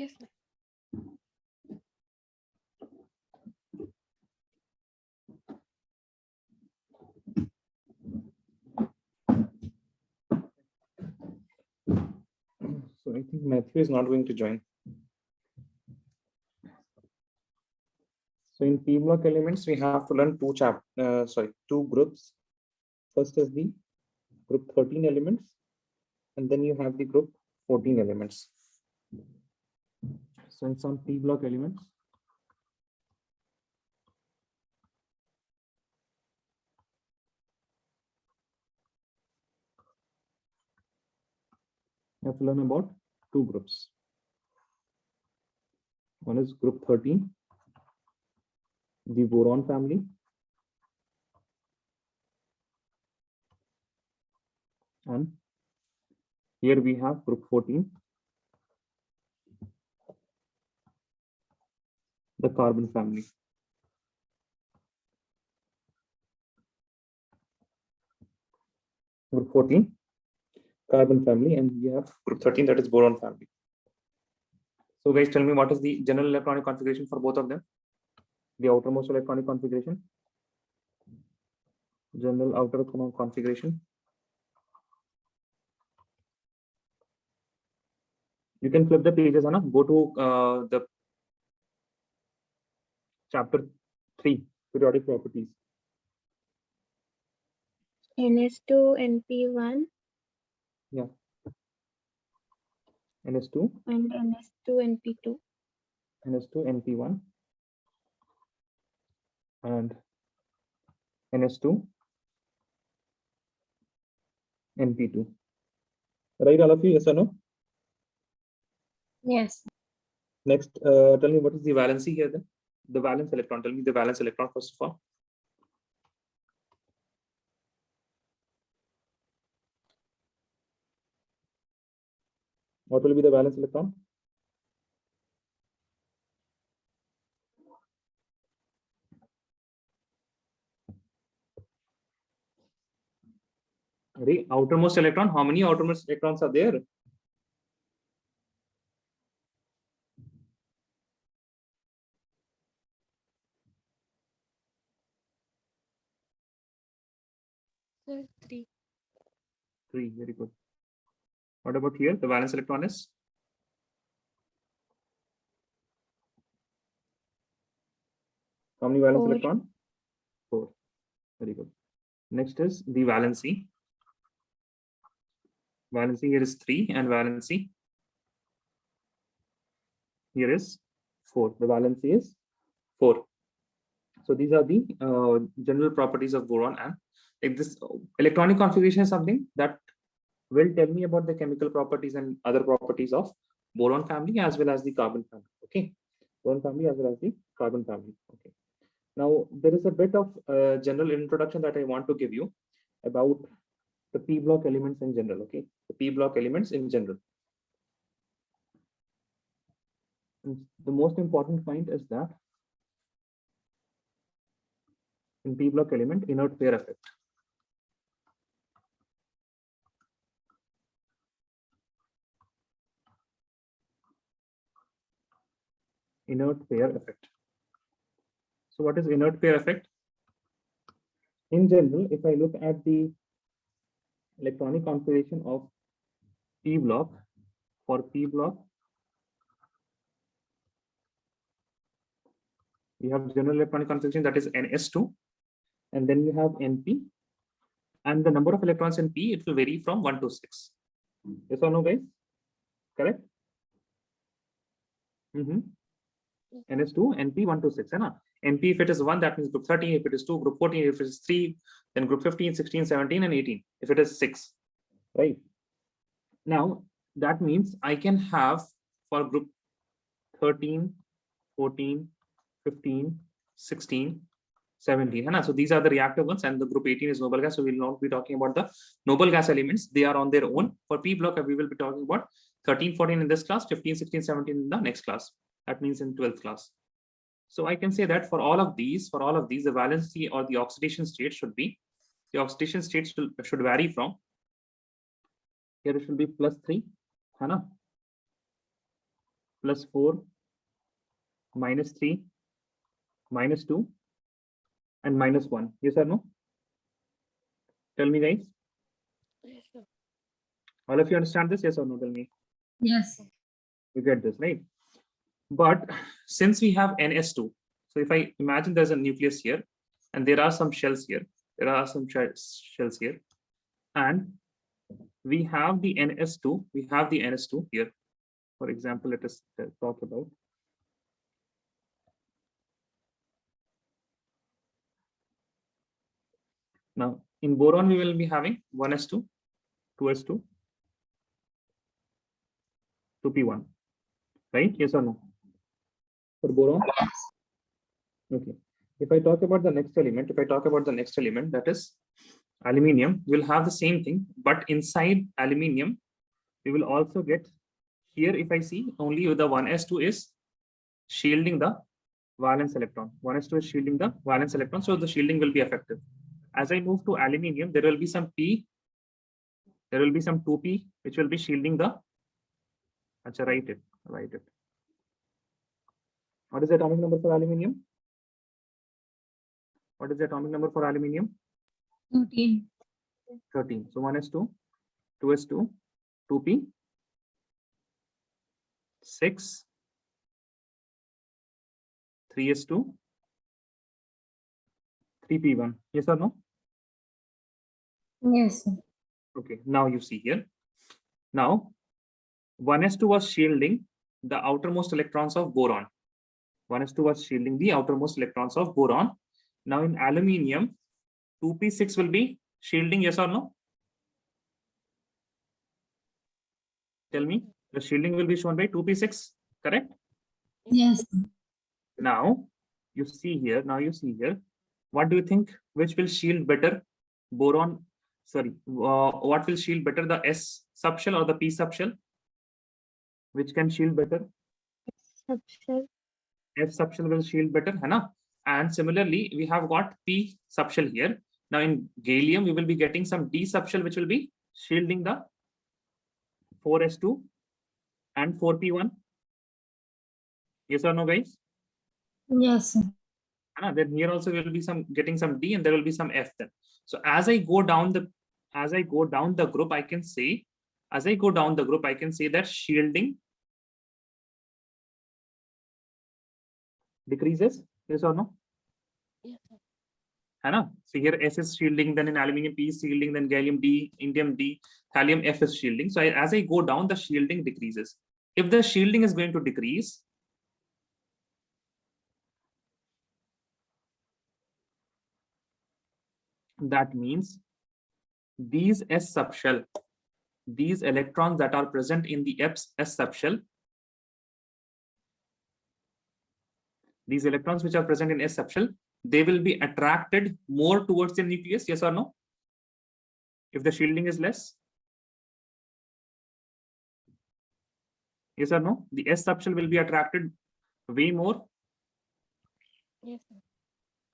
Yes, sir. So I think Matthew is not going to join. So in P block elements, we have to learn two groups. First is the group 13 elements, and then you have the group 14 elements. So in some P block elements, you have to learn about two groups. One is group 13, the boron family. And here we have group 14, the carbon family. Group 14, carbon family, and we have group 13, that is boron family. So guys, tell me, what is the general electronic configuration for both of them? The outermost electronic configuration, general outer configuration. You can flip the pages, Anna. Go to the chapter 3, periodic properties. NS2 NP1. Yeah. NS2 and NS2 NP2. NS2 NP1 and NS2 NP2. Right, all of you? Yes or no? Yes. Next, tell me what is the valency here then? The valence electron. Tell me the valence electron first of all. What will be the valence electron? The outermost electron. How many outermost electrons are there? Sir, 3. 3. Very good. What about here? The valence electron is? How many valence 4. electron? 4. Very good. Next is the valency. Valency here is 3 and valency here is 4. The valency is 4. So these are the general properties of boron, and like this electronic configuration is something that will tell me about the chemical properties and other properties of boron family as well as the carbon family. Okay, boron family as well as the carbon family. Okay. Now there is a bit of general introduction that I want to give you about the P block elements in general. Okay, the P block elements in general. And the most important point is that in P block element, inert pair effect. Inert pair effect. So what is inert pair effect? In general, if I look at the electronic configuration of P block, for P block, we have general electronic configuration, that is NS2, and then you have NP, and the number of electrons in P, it will vary from 1 to 6. Yes or no, guys? Correct? NS2, NP 1 to 6. NP, if it is 1, that means group 13. If it is 2, group 14. If it is 3, then group 15, 16, 17, and 18. If it is 6, right? Now, that means I can have for group 13, 14, 15, 16, 17. So these are the reactive ones, and the group 18 is noble gas. So we will not be talking about the noble gas elements. They are on their own. For P block, we will be talking about 13, 14 in this class, 15, 16, 17 in the next class. That means in 12th class. So I can say that for all of these, the valency or the oxidation state should be, the oxidation state should vary from, here it should be +3, plus 4, minus 3, minus 2, and minus 1. Yes or no? Tell me, guys. Yes, sir. All of you understand this? Yes or no? Tell me. Yes. You get this, right? But since we have NS2, so if I imagine there's a nucleus here, and there are some shells here, shells here, and we have the NS2, we have the NS2 here. For example, let us talk about. Now, in boron, we will be having 1s2, 2s2, 2p1, right? Yes or no? For boron? Okay. If I talk about the next element, that is aluminium, we'll have the same thing, but inside aluminium, we will also get here, if I see, only the 1s2 is shielding the valence electron. 1s2 is shielding the valence electron, so the shielding will be effective. As I move to aluminium, there will be some P, there will be some 2p, which will be shielding the. Achha, write it. What is the atomic number for aluminium? What is the atomic number for aluminium? 13. 13. So 1s2, 2s2, 2p, 6, 3s2, 3p1. Yes or no? Yes. Okay, now you see here. Now, 1s2 was shielding the outermost electrons of boron. 1s2 was shielding the outermost electrons of boron. Now in aluminium, 2p6 will be shielding, yes or no? Tell me, the shielding will be shown by 2p6, correct? Yes. Now you see here, what do you think, which will shield better? Boron, sorry, what will shield better, the S subshell or the P subshell? Which can shield better? Subshell. F subshell will shield better, है ना? And similarly, we have got P subshell here. Now in gallium, we will be getting some D subshell, which will be shielding the 4s2 and 4p1. Yes or no, guys? Yes. Then here also will be some getting some D, and there will be some F then. So as I go down the group, I can say that shielding decreases. Yes or no? Yes, sir. So here S is shielding, then in aluminium P is shielding, then gallium D, indium D, thallium F is shielding. So as I go down, the shielding decreases. If the shielding is going to decrease, that means these S subshell, these electrons that are present in the S subshell, these electrons which are present in S subshell, they will be attracted more towards the nucleus, yes or no? If the shielding is less, yes or no? The S subshell will be attracted way more. Yes, sir.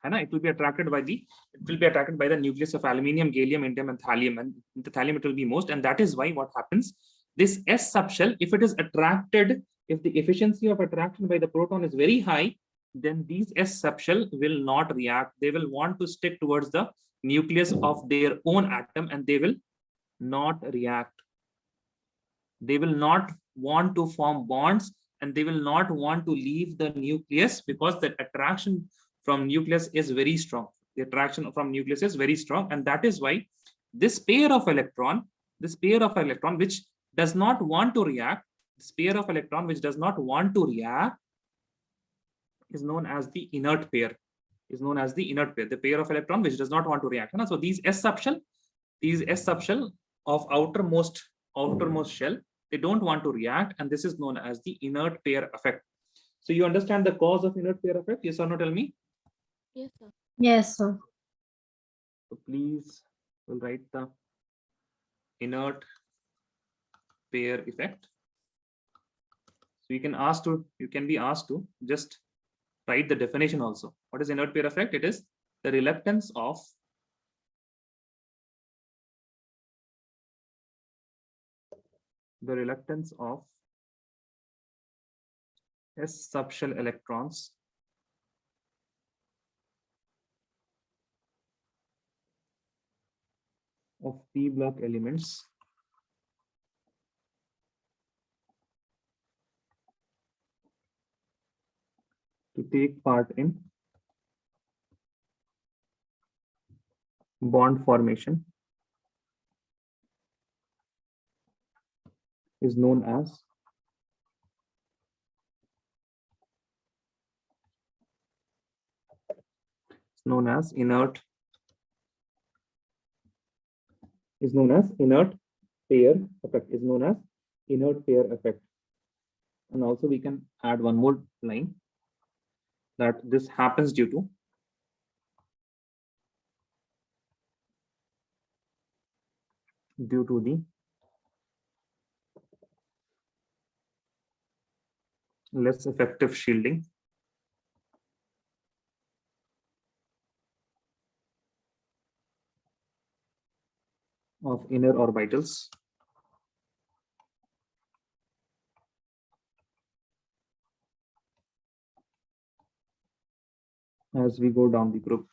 It will be attracted by the nucleus of aluminium, gallium, indium, and thallium. And the thallium it will be most, and that is why what happens, this S subshell, if it is attracted, if the efficiency of attraction by the proton is very high, then these S subshell will not react. They will want to stick towards the nucleus of their own atom, and they will not react. They will not want to form bonds, and they will not want to leave the nucleus, because the attraction from nucleus is very strong. The attraction from nucleus is very strong, and that is why this pair of electron, which does not want to react, is known as the inert pair. The pair of electron which does not want to react. So these S subshell of outermost shell, they don't want to react, and this is known as the inert pair effect. So you understand the cause of inert pair effect? Yes or no? Tell me. Yes, sir. Yes, sir. So please, we'll write the inert pair effect. So you can be asked to just write the definition also. What is inert pair effect? It is the reluctance of S subshell electrons of p block elements to take part in bond formation is known as inert pair effect, and also we can add one more line that this happens due to the less effective shielding of inner orbitals as we go down the group.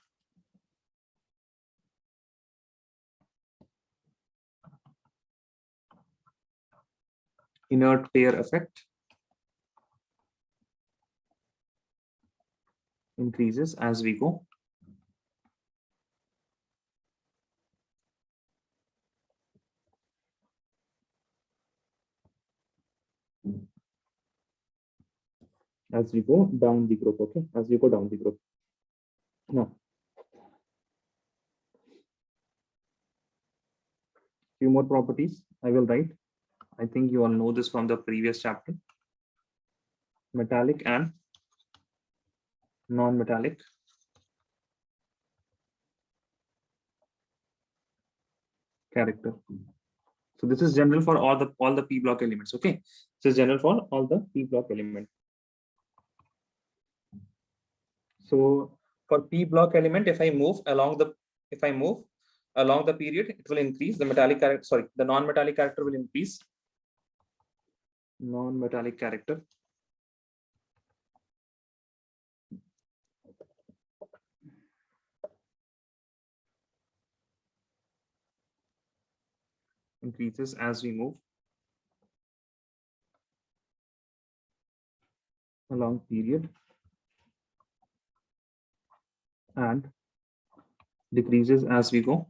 Inert pair effect increases as we go down the group. Okay, as we go down the group. Now, few more properties I will write. I think you all know this from the previous chapter. Metallic and non-metallic character. So this is general for all the p block elements. Okay, this is general for all the p block element. So for p block element, if I move along the period, it will increase. The metallic character, sorry, the non-metallic character will increase. Non-metallic character increases as we move along period and decreases as we go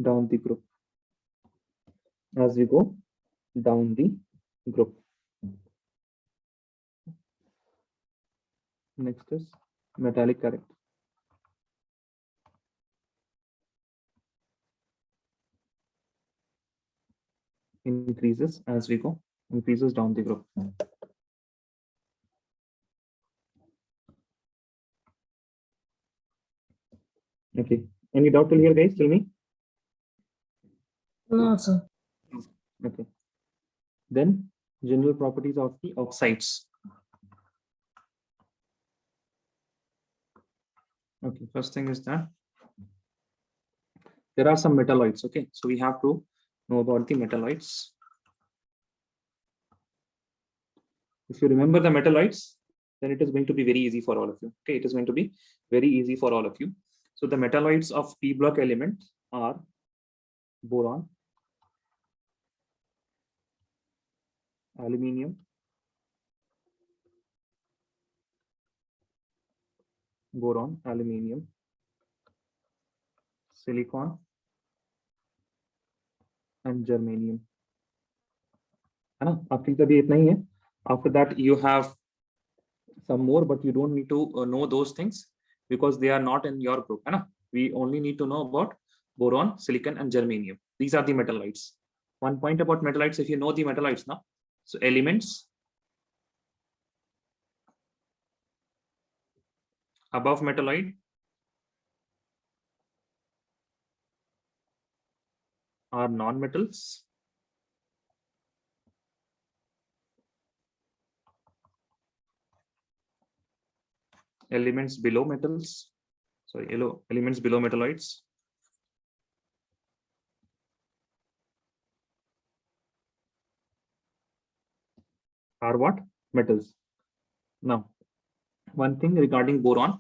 down the group. As we go down the group. Next is metallic character. Increases as we go, increases down the group. Okay, any doubt till here, guys? Tell me. No, sir. Okay. Then general properties of the oxides. Okay, first thing is that there are some metalloids. Okay, so we have to know about the metalloids. If you remember the metalloids, then it is going to be very easy for all of you. Okay, it is going to be very easy for all of you. So the metalloids of p block element are boron, aluminium, boron, aluminium, silicon, and germanium. है ना? आपकी तभी इतना ही है. After that, you have some more, but you don't need to know those things because they are not in your group. है ना? We only need to know about boron, silicon, and germanium. These are the metalloids. One point about metalloids, if you know the metalloids now, so elements above metalloid are non-metals. Elements below metals, sorry, elements below metalloids are what? Metals. Now, one thing regarding boron,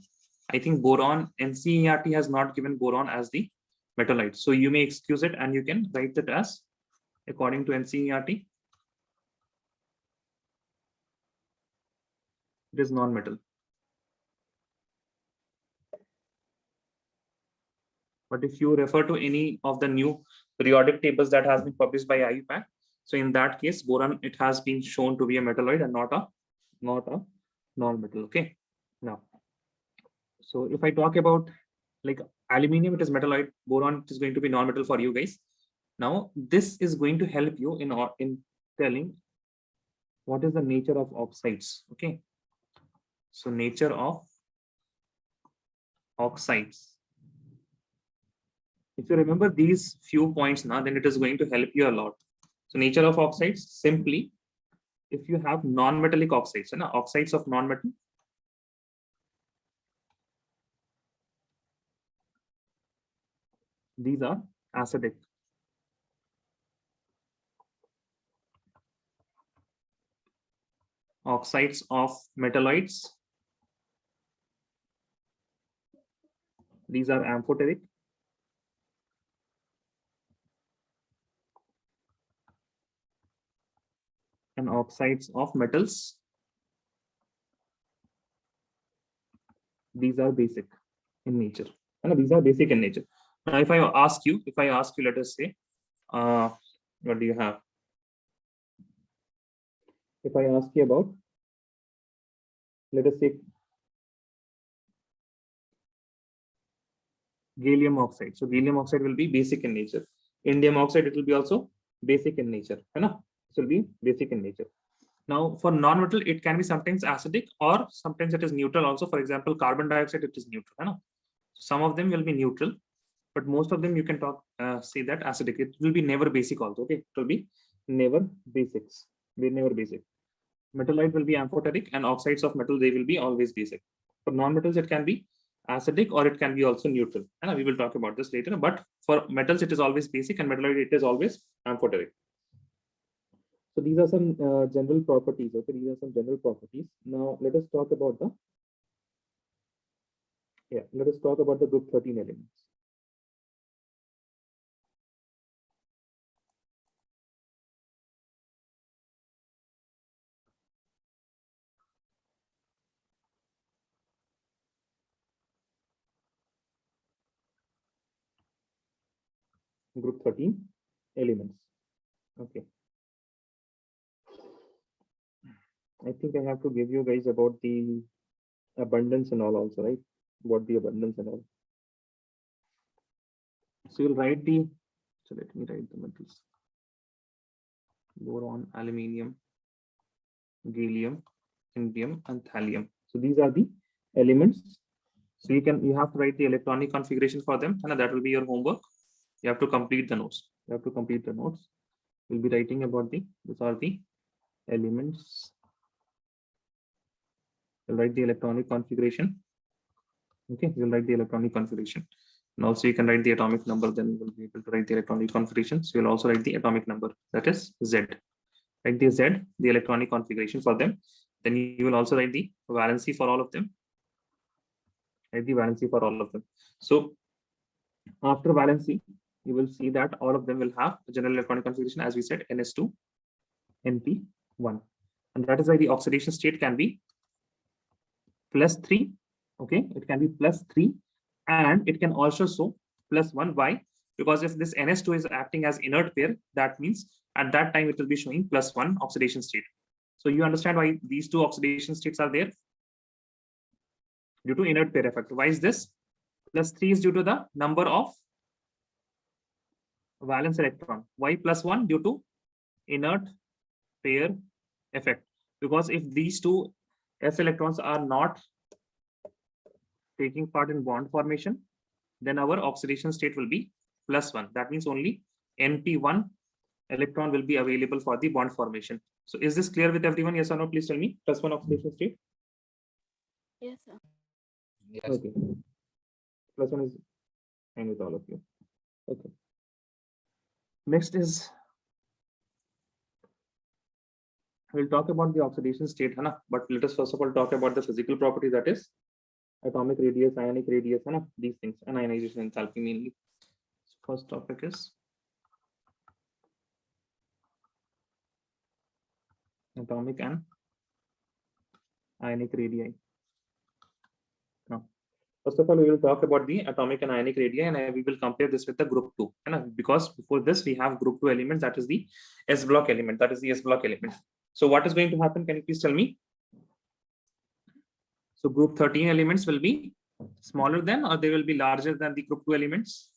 I think boron, NCERT has not given boron as the metalloid. So you may excuse it and you can write it as, according to NCERT, it is non-metal. But if you refer to any of the new periodic tables that has been published by IUPAC, so in that case, boron, it has been shown to be a metalloid and not a non-metal. Okay. Now, so if I talk about like aluminium, it is metalloid, boron, it is going to be non-metal for you guys. Now, this is going to help you in telling what is the nature of oxides. Okay. So nature of oxides. If you remember these few points now, then it is going to help you a lot. So nature of oxides, simply, if you have non-metallic oxides, oxides of non-metal, these are acidic. Oxides of metalloids, these are amphoteric. And oxides of metals, these are basic in nature. And these are basic in nature. Now, if I ask you, let us say, what do you have? If I ask you about, let us say, gallium oxide. So gallium oxide will be basic in nature. Indium oxide, it will be also basic in nature. It will be basic in nature. Now, for non-metal, it can be sometimes acidic or sometimes it is neutral also. For example, carbon dioxide, it is neutral. Some of them will be neutral, but most of them you can say that acidic. It will be never basic also. Okay, it will be never basics. Never basic. Metalloid will be amphoteric, and oxides of metal, they will be always basic. For non-metals, it can be acidic or it can be also neutral. And we will talk about this later. But for metals, it is always basic, and metalloid, it is always amphoteric. So these are some general properties. Okay, these are some general properties. Now let us talk about the group 13 elements. Group 13 elements. Okay. I think I have to give you guys about the abundance and all also, right? What the abundance and all. So you'll write the, so let me write the metals. Boron, aluminium, gallium, indium, and thallium. So these are the elements. So you have to write the electronic configuration for them, and that will be your homework. You have to complete the notes. We'll be writing about these are the elements. You'll write the electronic configuration. Okay, you'll write the electronic configuration. And also you can write the atomic number, then you will be able to write the electronic configuration. So you'll also write the atomic number, that is Z. Write the Z, the electronic configuration for them. Then you will also write the valency for all of them. Write the valency for all of them. So after valency, you will see that all of them will have a general electronic configuration, as we said, NS2, NP1. And that is why the oxidation state can be +3. Okay, it can be +3, and it can also show +1. Why? Because if this NS2 is acting as inert pair, that means at that time it will be showing +1 oxidation state. So you understand why these two oxidation states are there? Due to inert pair effect. Why is this? +3 is due to the number of valence electron. Why +1? Due to inert pair effect. Because if these two s electrons are not taking part in bond formation, then our oxidation state will be +1. That means only NP1 electron will be available for the bond formation. So is this clear with everyone? Yes or no? Please tell me. +1 oxidation state. Yes, sir. Yes. Okay. +1 is fine with all of you. Okay. Next is we'll talk about the oxidation state, है ना? But let us first of all talk about the physical property, that is atomic radius, ionic radius, है ना? These things, and ionization enthalpy mainly. So first topic is atomic and ionic radii. Now, first of all, we will talk about the atomic and ionic radii, and we will compare this with the group 2. Because before this, we have group 2 elements, that is the S block element. So what is going to happen? Can you please tell me? So group 13 elements will be smaller than, or they will be larger than the group 2 elements?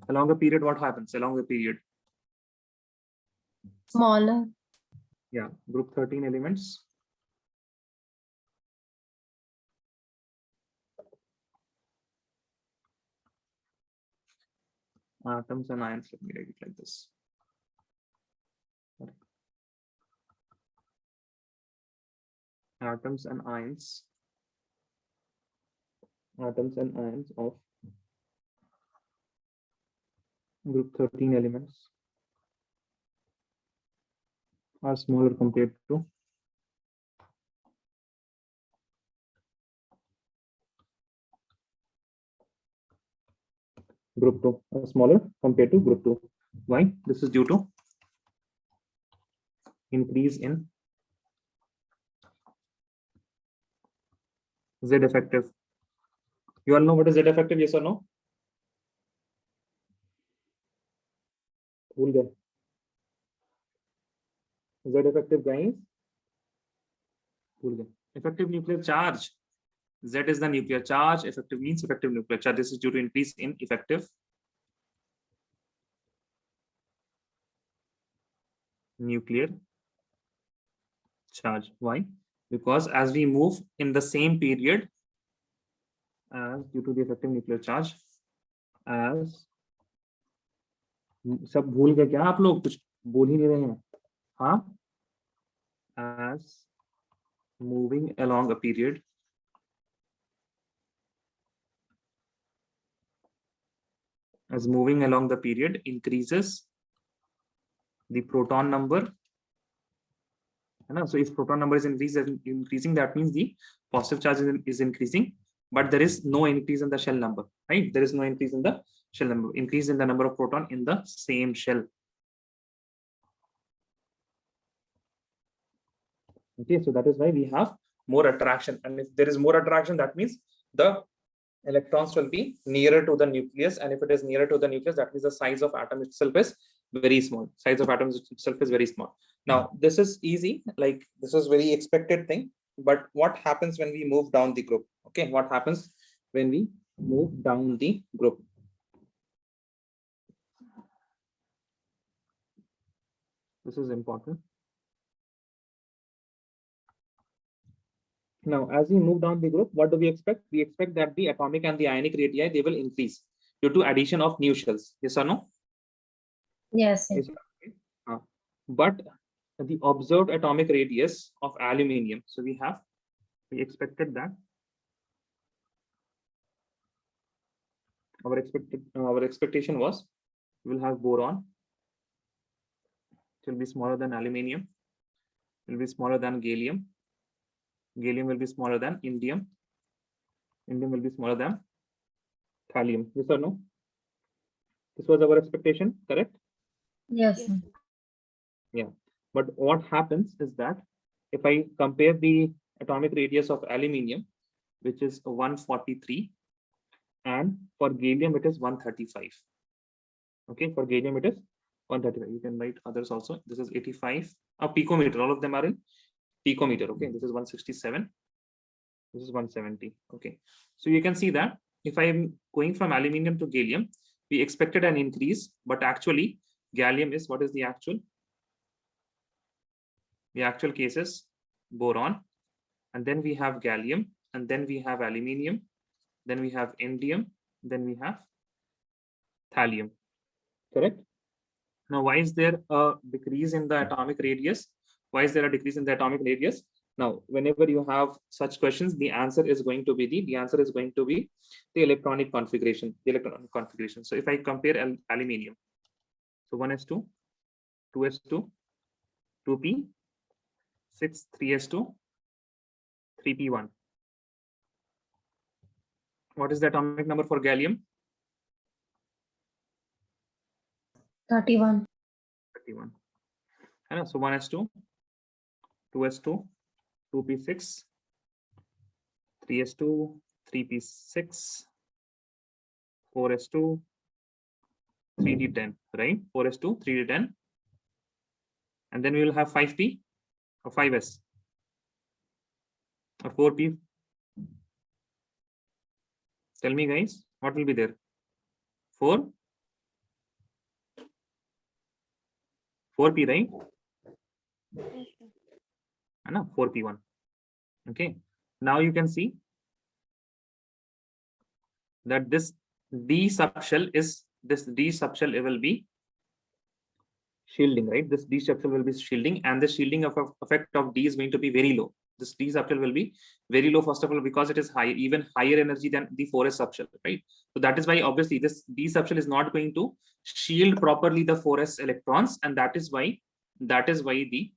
Along a period, what happens? Along a period? Smaller. Yeah, group 13 elements. Atoms and ions, let me write it like this. Atoms and ions of group 13 elements are smaller compared to group 2, smaller compared to group 2. Why? This is due to increase in Z effective. You all know what is Z effective, yes or no? भूल गए. Z effective, guys. भूल गए. Effective nuclear charge. Z is the nuclear charge. Effective means effective nuclear charge. This is due to increase in effective nuclear charge. Why? Because as we move in the same period as due to the effective nuclear charge, as सब भूल गए क्या आप लोग? कुछ बोल ही नहीं रहे हैं. हाँ, as moving along a period increases the proton number. So if proton number is increasing, that means the positive charge is increasing, but there is no increase in the shell number, right? There is no increase in the shell number, increase in the number of proton in the same shell. Okay, so that is why we have more attraction, and if there is more attraction, that means the electrons will be nearer to the nucleus, and if it is nearer to the nucleus, that means the size of atom itself is very small. Size of atoms itself is very small. Now this is easy, like this is very expected thing, but what happens when we move down the group? Okay, what happens when we move down the group? This is important. Now, as we move down the group, what do we expect? We expect that the atomic and the ionic radii, they will increase due to addition of new shells. Yes or no? Yes. Yes. But the observed atomic radius of aluminium, so we expected that our expectation was we will have boron, it will be smaller than aluminium, it will be smaller than gallium, gallium will be smaller than indium, indium will be smaller than thallium. Yes or no? This was our expectation, correct? Yes. Yeah, but what happens is that if I compare the atomic radius of aluminium, which is 143, and for gallium it is 135. Okay, for gallium it is 135. You can write others also. This is 85. A picometer, all of them are in picometer. Okay, this is 167. This is 170. Okay, so you can see that if I am going from aluminium to gallium, we expected an increase, but actually gallium is, what is the actual? The actual case is boron, and then we have gallium, and then we have aluminium, then we have indium, then we have thallium. Correct? Now, why is there a decrease in the atomic radius? Why is there a decrease in the atomic radius? Now, whenever you have such questions, the answer is going to be the electronic configuration. The electronic configuration. So if I compare aluminium, so 1s2, 2s2, 2p, 6, 3s2, 3p1. What is the atomic number for gallium? 31. 31. So 1s2, 2s2, 2p6, 3s2, 3p6, 4s2, 3d10, right? 4s2, 3d10. And then we will have 5p or 5s or 4p. Tell me, guys, what will be there? 4? 4p, right? Yes, sir. 4p1. Okay. Now you can see that this D subshell will be shielding, right? This D subshell will be shielding, and the shielding effect of D is going to be very low. This D subshell will be very low, first of all, because it is high, even higher energy than the 4s subshell, right? So that is why obviously this D subshell is not going to shield properly the 4s electrons, and that is why the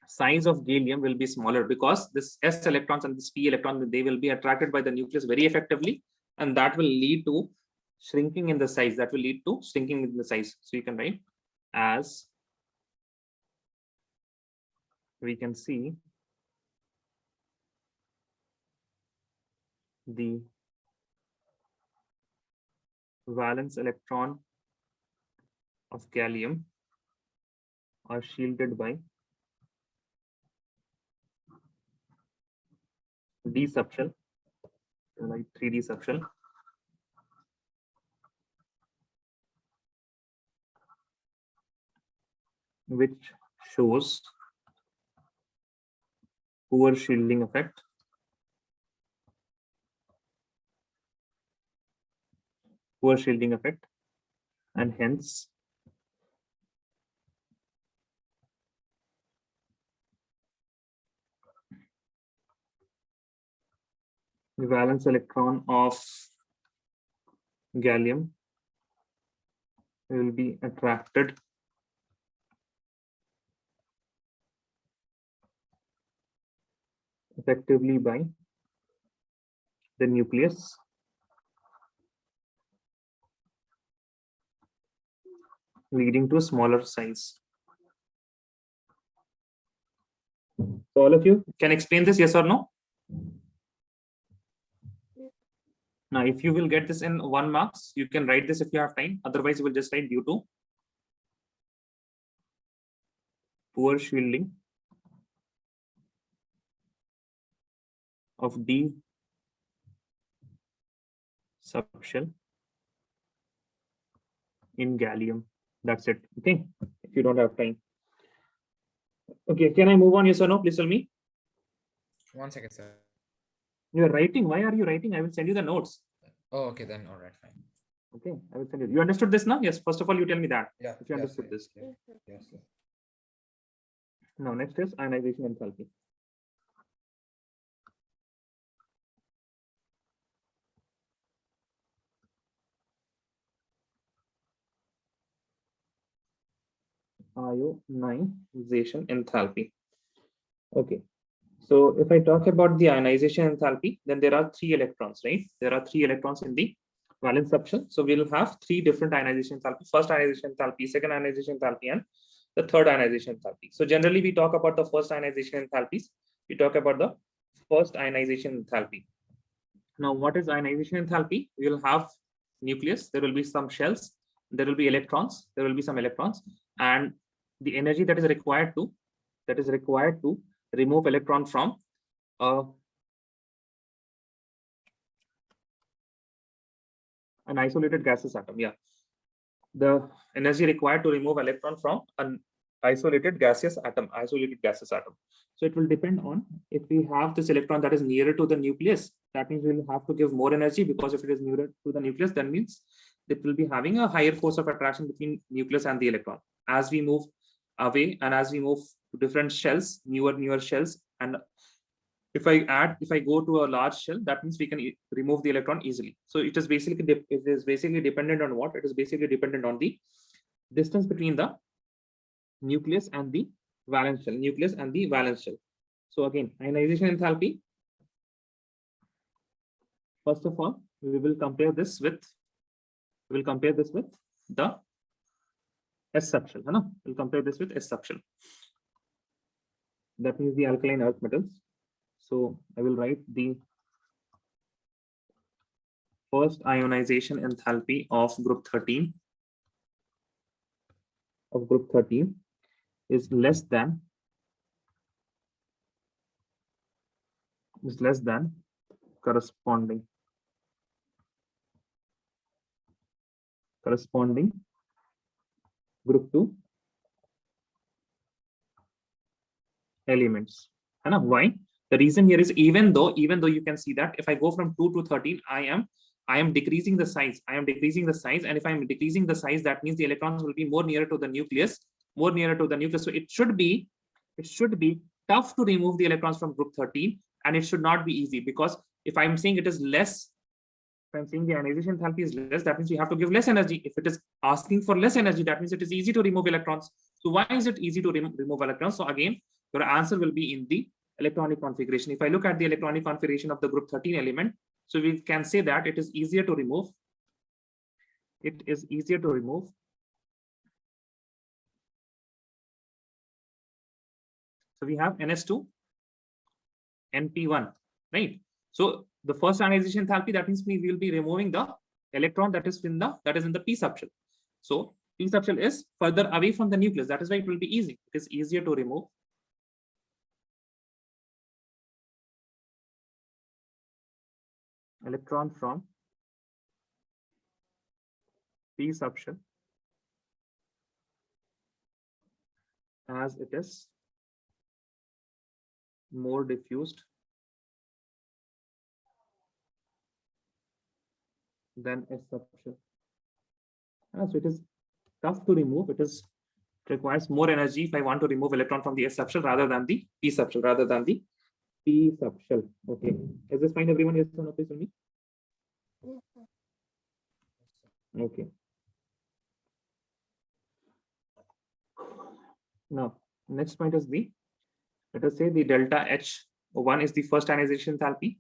size of gallium will be smaller, because this s electrons and this p electron, they will be attracted by the nucleus very effectively, and that will lead to shrinking in the size. So you can write as, we can see, the valence electron of gallium are shielded by D subshell, like 3D subshell, which shows poor shielding effect, and hence the valence electron of gallium will be attracted effectively by the nucleus, leading to a smaller size. So all of you can explain this, yes or no? Yes. Now, if you will get this in 1 marks, you can write this if you have time. Otherwise, you will just write due to poor shielding of D subshell in gallium. That's it. Okay. If you don't have time. Okay. Can I move on? Yes or no? Please tell me. 1 second, sir. You are writing. Why are you writing? I will send you the notes. Oh, okay, then all right, fine. Okay. I will send you. You understood this now? Yes. First of all, you tell me that. Yeah. If you yes, understood sir, this. yes, Yes, sir. yes, sir. Now, next is ionization enthalpy. Ionization enthalpy. Okay. So if I talk about the ionization enthalpy, then there are 3 electrons, right? There are 3 electrons in the valence subshell. So we'll have 3 different ionization enthalpy: first ionization enthalpy, second ionization enthalpy, and the third ionization enthalpy. So generally we talk about the first ionization enthalpies. We talk about the first ionization enthalpy. Now, what is ionization enthalpy? We will have nucleus, there will be some shells, there will be electrons, there will be some electrons, and the energy that is required to remove electron from an isolated gaseous atom. Yeah, the energy required to remove electron from an isolated gaseous atom. So it will depend on, if we have this electron that is nearer to the nucleus, that means we will have to give more energy, because if it is nearer to the nucleus, that means it will be having a higher force of attraction between nucleus and the electron. As we move away and as we move to different shells, newer shells, and if I go to a large shell, that means we can remove the electron easily. So it is basically dependent on what? It is basically dependent on the distance between the nucleus and the valence shell. Nucleus and the valence shell. So again, ionization enthalpy. First of all, we will compare this with the S subshell. We'll compare this with S subshell. That means the alkaline earth metals. So I will write the first ionization enthalpy of group 13 is less than corresponding group 2 elements. Why? The reason here is even though you can see that if I go from 2 to 13, I am decreasing the size. And if I'm decreasing the size, that means the electrons will be more nearer to the nucleus. So it should be tough to remove the electrons from group 13, and it should not be easy, because if I'm saying it is less, if I'm saying the ionization enthalpy is less, that means we have to give less energy. If it is asking for less energy, that means it is easy to remove electrons. So why is it easy to remove electrons? So again, your answer will be in the electronic configuration. If I look at the electronic configuration of the group 13 element, so we can say that it is easier to remove. So we have NS2, NP1, right? So the first ionization enthalpy, that means we will be removing the electron that is in the P subshell. So P subshell is further away from the nucleus. That is why it will be easy. It is easier to remove electron from P subshell as it is more diffused than S subshell. So it is tough to remove. It requires more energy if I want to remove electron from the S subshell rather than the P subshell, Okay. Is this fine, everyone? Yes or no, please tell me. Yes, sir. Okay. Now, next point is let us say the delta H1 is the first ionization enthalpy,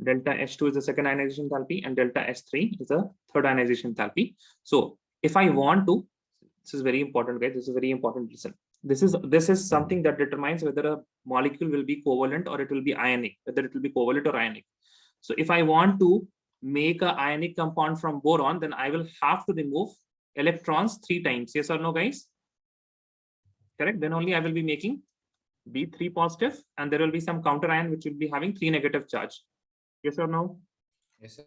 delta H2 is the second ionization enthalpy, and delta H3 is the third ionization enthalpy. So if I want to, this is very important, guys. This is very important. Listen, this is something that determines whether a molecule will be covalent or it will be ionic, So if I want to make an ionic compound from boron, then I will have to remove electrons 3 times. Yes or no, guys? Correct. Then only I will be making B3 positive, and there will be some counter ion which will be having 3 negative charge. Yes or no? Yes, sir.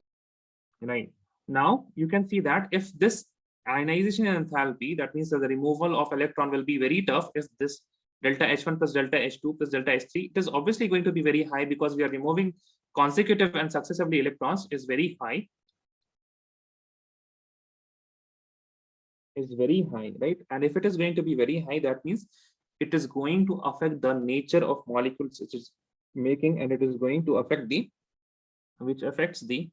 Right. Now you can see that if this ionization enthalpy, that means that the removal of electron will be very tough. If this delta H1 plus delta H2 plus delta H3, it is obviously going to be very high, because we are removing consecutive and successively electrons is very high. Is very high, right? And if it is going to be very high, that means it is going to affect the nature of molecules which is making, and it is going to affect which affects the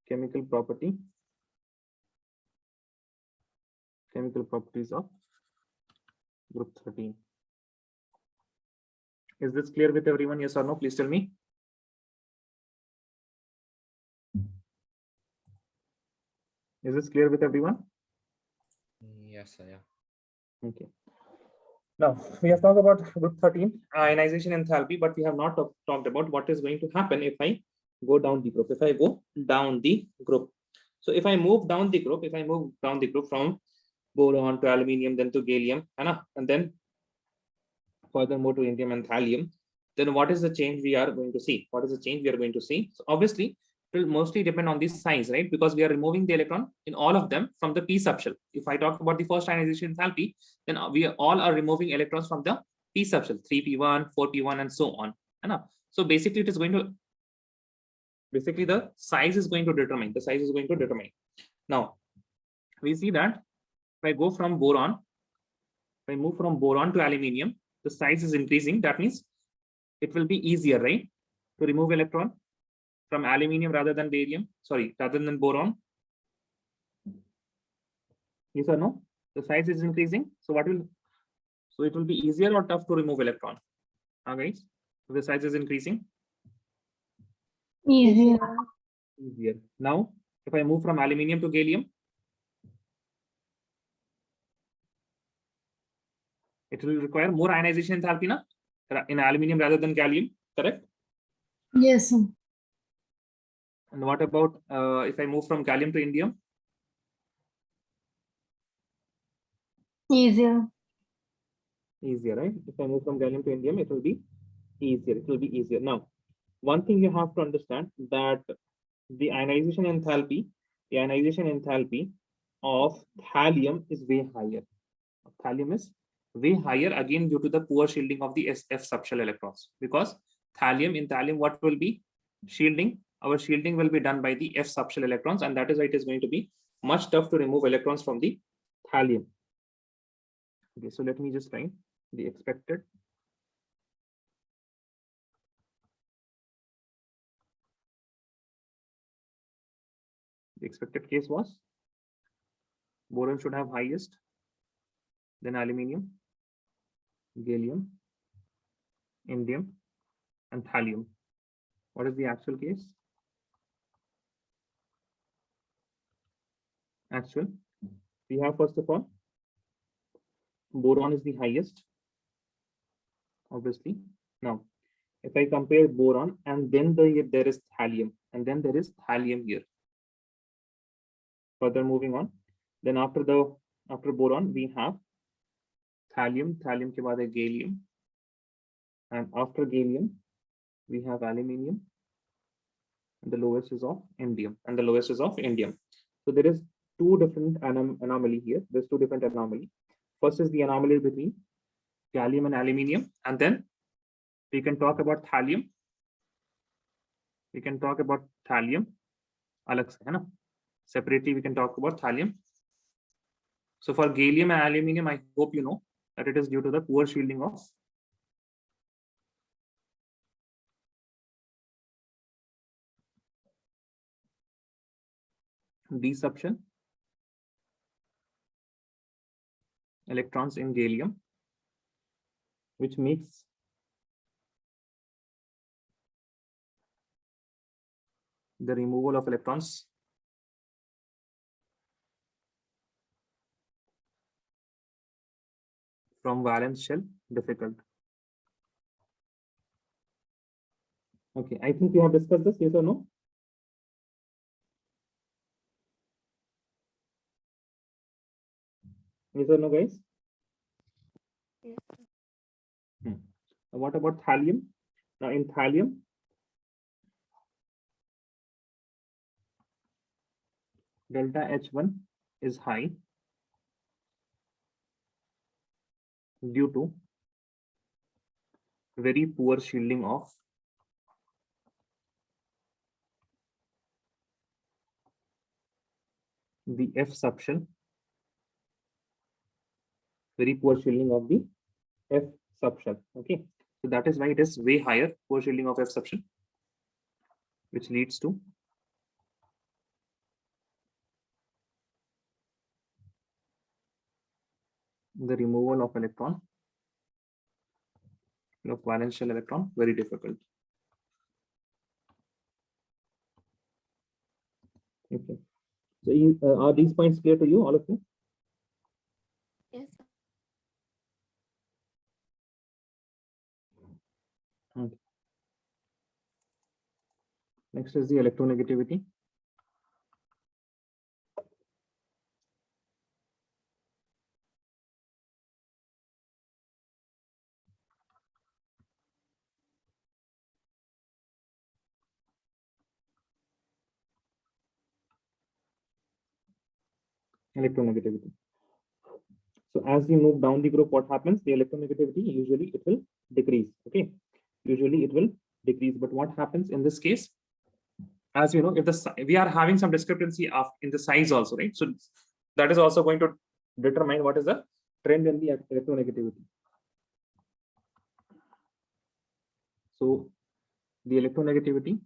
chemical properties of group 13. Is this clear with everyone? Yes or no? Please tell me. Is this clear with everyone? Yes, sir. Yeah. Okay. Now we have talked about group 13 ionization enthalpy, but we have not talked about what is going to happen if I go down the group. So if I move down the group, from boron to aluminium, then to gallium, and then furthermore to indium and thallium, then what is the change we are going to see? So obviously it will mostly depend on the size, right? Because we are removing the electron in all of them from the P subshell. If I talk about the first ionization enthalpy, then we all are removing electrons from the P subshell, 3p1, 4p1, and so on. So basically, the size is going to determine. Now we see that if I go from boron, if I move from boron to aluminium, the size is increasing. That means it will be easier, right? to remove electron from aluminium rather than barium, sorry, rather than boron? Yes or no? The size is increasing. So what will, so it will be easier or tough to remove electron? Guys, if the size is increasing? Easier. Easier. Now, if I move from aluminium to gallium, it will require more ionization enthalpy na? In aluminium rather than gallium, correct? Yes, sir. And what about if I move from gallium to indium? Easier. Easier, right? If I move from gallium to indium, it will be easier. It will be easier. Now, one thing you have to understand that the ionization enthalpy of thallium is way higher. Thallium is way higher again due to the poor shielding of the SF subshell electrons. Because in thallium, what will be shielding? Our shielding will be done by the F subshell electrons, and that is why it is going to be much tough to remove electrons from the thallium. Okay, so let me just write the expected. The expected case was boron should have highest, then aluminium, gallium, indium, and thallium. What is the actual case? Actual, we have first of all, boron is the highest, obviously. Now, if I compare boron and then there is thallium, and then there is thallium here. Further moving on, then after boron we have thallium ke baad hai gallium, and after gallium we have aluminium, and the lowest is of indium, So there is two different anomaly here. There's two different anomaly. First is the anomaly between gallium and aluminium, and then we can talk about thallium. Alag se, hai na? Separately, we can talk about thallium. So for gallium and aluminium, I hope you know that it is due to the poor shielding of d-subshell electrons in gallium, which makes the removal of electrons from valence shell difficult. Okay, I think we have discussed this, yes or no? Yes or no, guys? Yes. What about thallium? Now in thallium, delta H1 is high due to very poor shielding of the F subshell. Very poor shielding of the F subshell. Okay, so that is why it is way higher, poor shielding of F subshell, which leads to the removal of electron, of valence shell electron, very difficult. Okay, so are these points clear to you, all of you? Yes. Okay. Next is the electronegativity. Electronegativity. So as we move down the group, what happens? The electronegativity usually it will decrease. Okay, usually it will decrease. But what happens in this case? As you know, if we are having some discrepancy in the size also, right? So that is also going to determine what is the trend in the electronegativity. So the electronegativity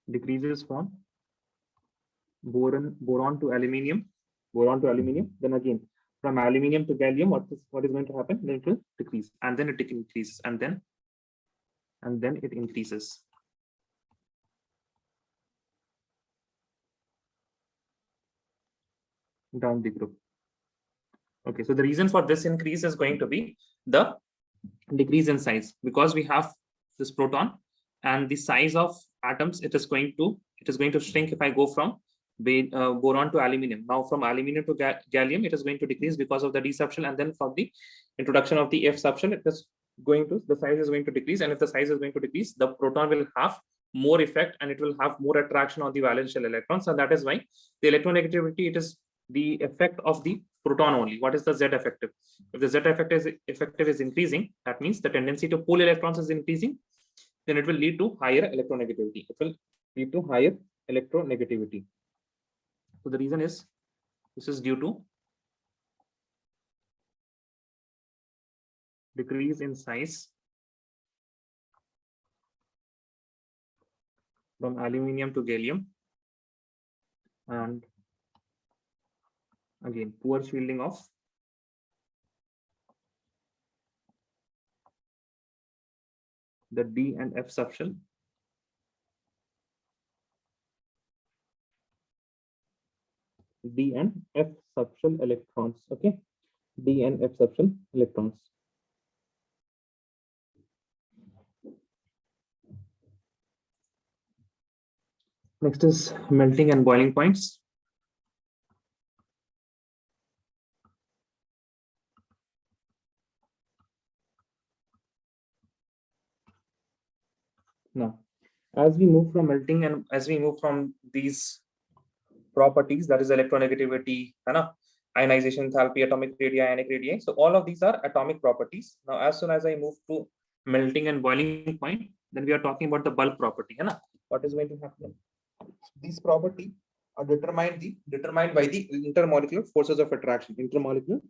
decreases from boron to aluminium, then again from aluminium to gallium, what is going to happen? Then it will decrease, and then it increases, and then it increases. Down the group. Okay, so the reason for this increase is going to be the decrease in size, because we have this proton and the size of atoms, it is going to shrink if I go from boron to aluminium. Now from aluminium to gallium, it is going to decrease because of the d subshell, and then from the introduction of the f subshell, the size is going to decrease, and if the size is going to decrease, the proton will have more effect and it will have more attraction on the valence shell electrons, and that is why the electronegativity, it is the effect of the proton only. What is the Z effective? If the Z effective is increasing, that means the tendency to pull electrons is increasing, then it will lead to higher electronegativity. It will lead to higher electronegativity. So the reason is, this is due to decrease in size from aluminium to gallium, and again poor shielding of the D and F subshell. D and F subshell electrons. Okay, D and F subshell electrons. Next is melting and boiling points. Now, as we move from melting and as we move from these properties, that is electronegativity, ionization enthalpy, atomic radii, ionic radii. So all of these are atomic properties. Now, as soon as I move to melting and boiling point, then we are talking about the bulk property. What is going to happen? These properties are determined by the intermolecular forces of attraction. Intermolecular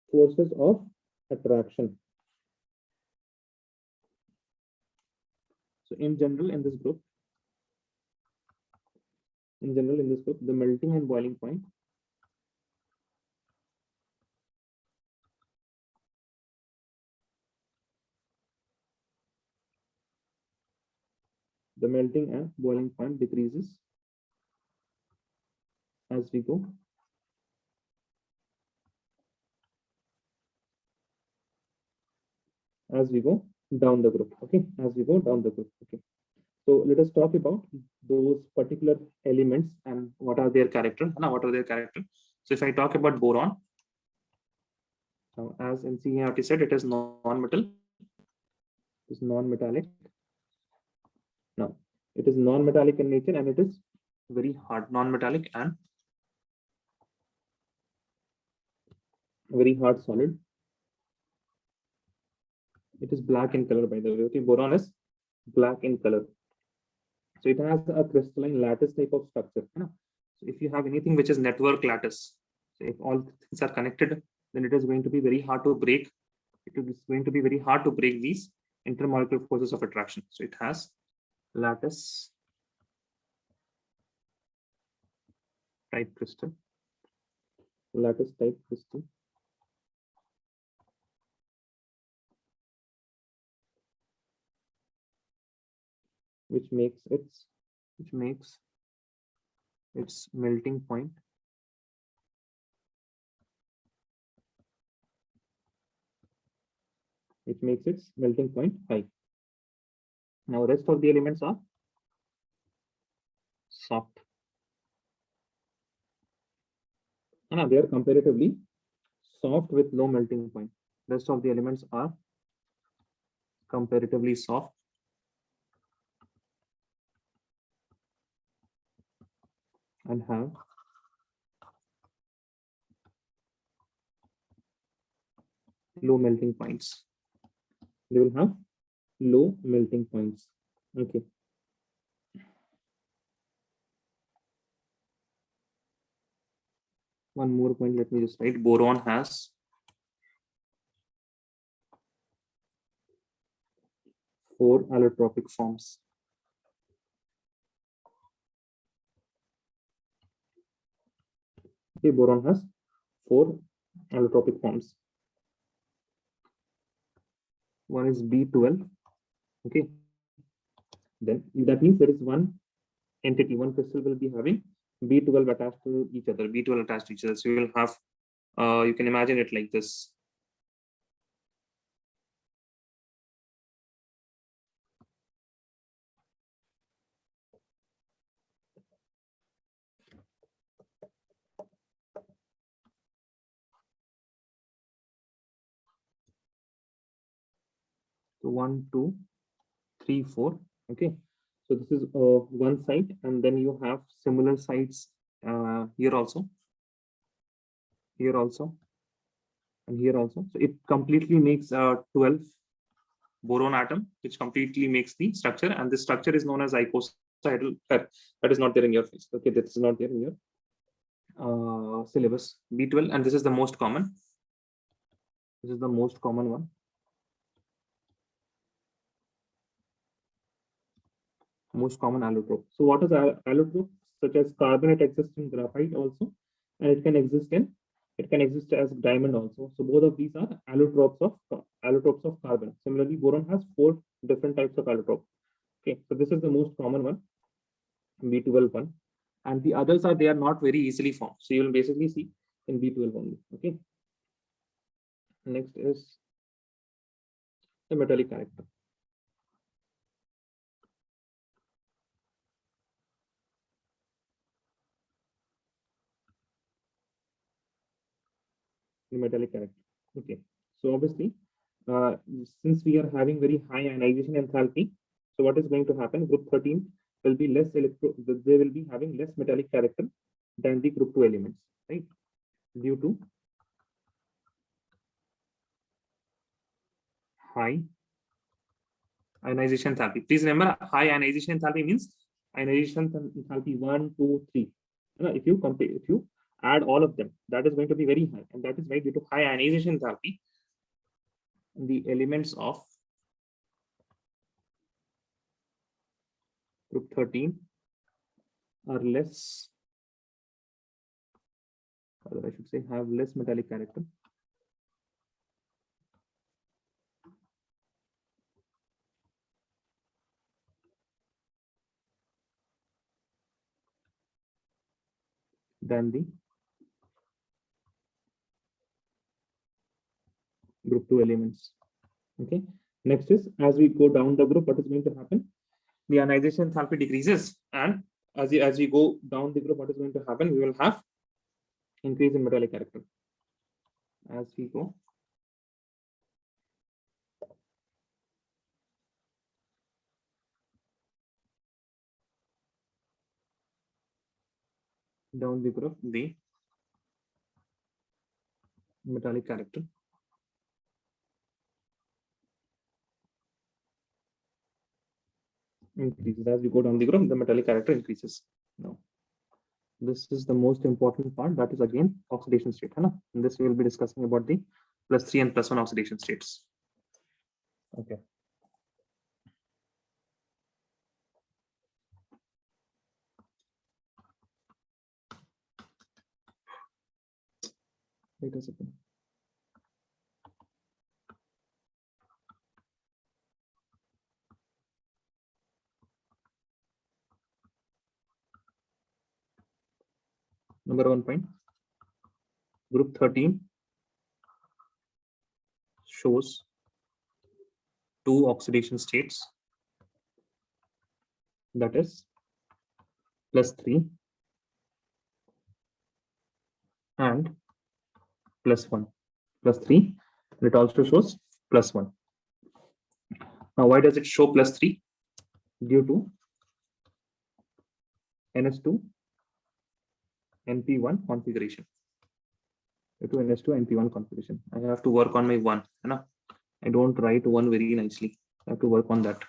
forces of attraction. So in general, in this group, the melting and boiling point decreases as we go down the group. Okay, as we go down the group. Okay, so let us talk about those particular elements and what are their character. So if I talk about boron, now as NCERT said, it is non-metal. It is non-metallic. Now it is non-metallic in nature, and it is very hard, non-metallic and very hard solid. It is black in color, by the way. Okay, boron is black in color. So it has a crystalline lattice type of structure. So if you have anything which is network lattice, so if all things are connected, then it is going to be very hard to break. It is going to be very hard to break these intermolecular forces of attraction. So it has lattice type crystal. Lattice type crystal. Which makes its melting point high. Now rest of the elements are soft. And they are comparatively soft with low melting point. Rest of the elements are comparatively soft and have low melting points. They will have low melting points. Okay. one more point, let me just write. Boron has 4 allotropic forms. Okay, boron has 4 allotropic forms. One is B12. Okay, then that means there is one entity, one crystal will be having B12 attached to each other, B12 attached to each other. So you will have, you can imagine it like this. So 1, 2, 3, 4. Okay, so this is one site, and then you have similar sites here also, and here also. So it completely makes 12 boron atom, which completely makes the structure, and this structure is known as icosidal. That is not there in your face. Okay, this is not there in your syllabus. B12, and this is the most common. This is the most common one. Most common allotrope. So what is allotrope? Such as carbonate exists in graphite also, and it can exist as diamond also. So both of these are allotropes of carbon. Similarly, boron has 4 different types of allotrope. Okay, so this is the most common one, B12 one, and the others they are not very easily formed. So you will basically see in B12 only. Okay. Next is the metallic character. The metallic character. Okay, so obviously, since we are having very high ionization enthalpy, so what is going to happen? Group 13 will be less they will be having less metallic character than the group 2 elements, right? Due to high ionization enthalpy. Please remember, high ionization enthalpy means ionization enthalpy 1, 2, 3. If you add all of them, that is going to be very high, and that is why due to high ionization enthalpy, the elements of group 13 are less, or I should say have less metallic character than the group 2 elements. Okay, next is, as we go down the group, what is going to happen? The ionization enthalpy decreases, and as we go down the group, what is going to happen? We will have increase in metallic character as we go down the group. The metallic character increases. As we go down the group, the metallic character increases. Now, this is the most important part, that is again oxidation state. And this we will be discussing about the +3 and +1 oxidation states. Okay. Wait a second. Number 1 point, group 13 shows 2 oxidation states, that is +3 and +1. +3, and it also shows +1. Now, why does it show +3? Due to NS2 NP1 configuration. Due to NS2 NP1 configuration. I have to work on my 1. I don't write 1 very nicely. I have to work on that.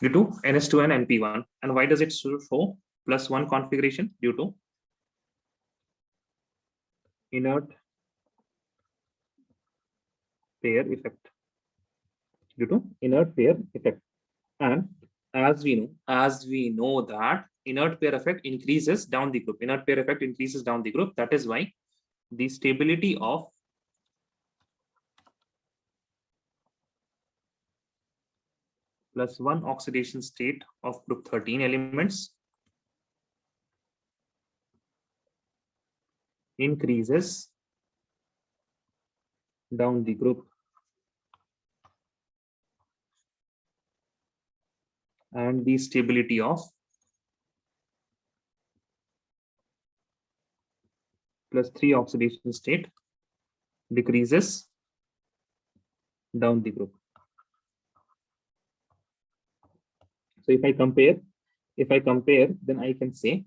Due to NS2 and NP1. And why does it show +1 configuration? Due to inert pair effect, due to inert pair effect. And as we know that inert pair effect increases down the group. Inert pair effect increases down the group. That is why the stability of +1 oxidation state of group 13 elements increases down the group, and the stability of +3 oxidation state decreases down the group. So if I compare, then I can say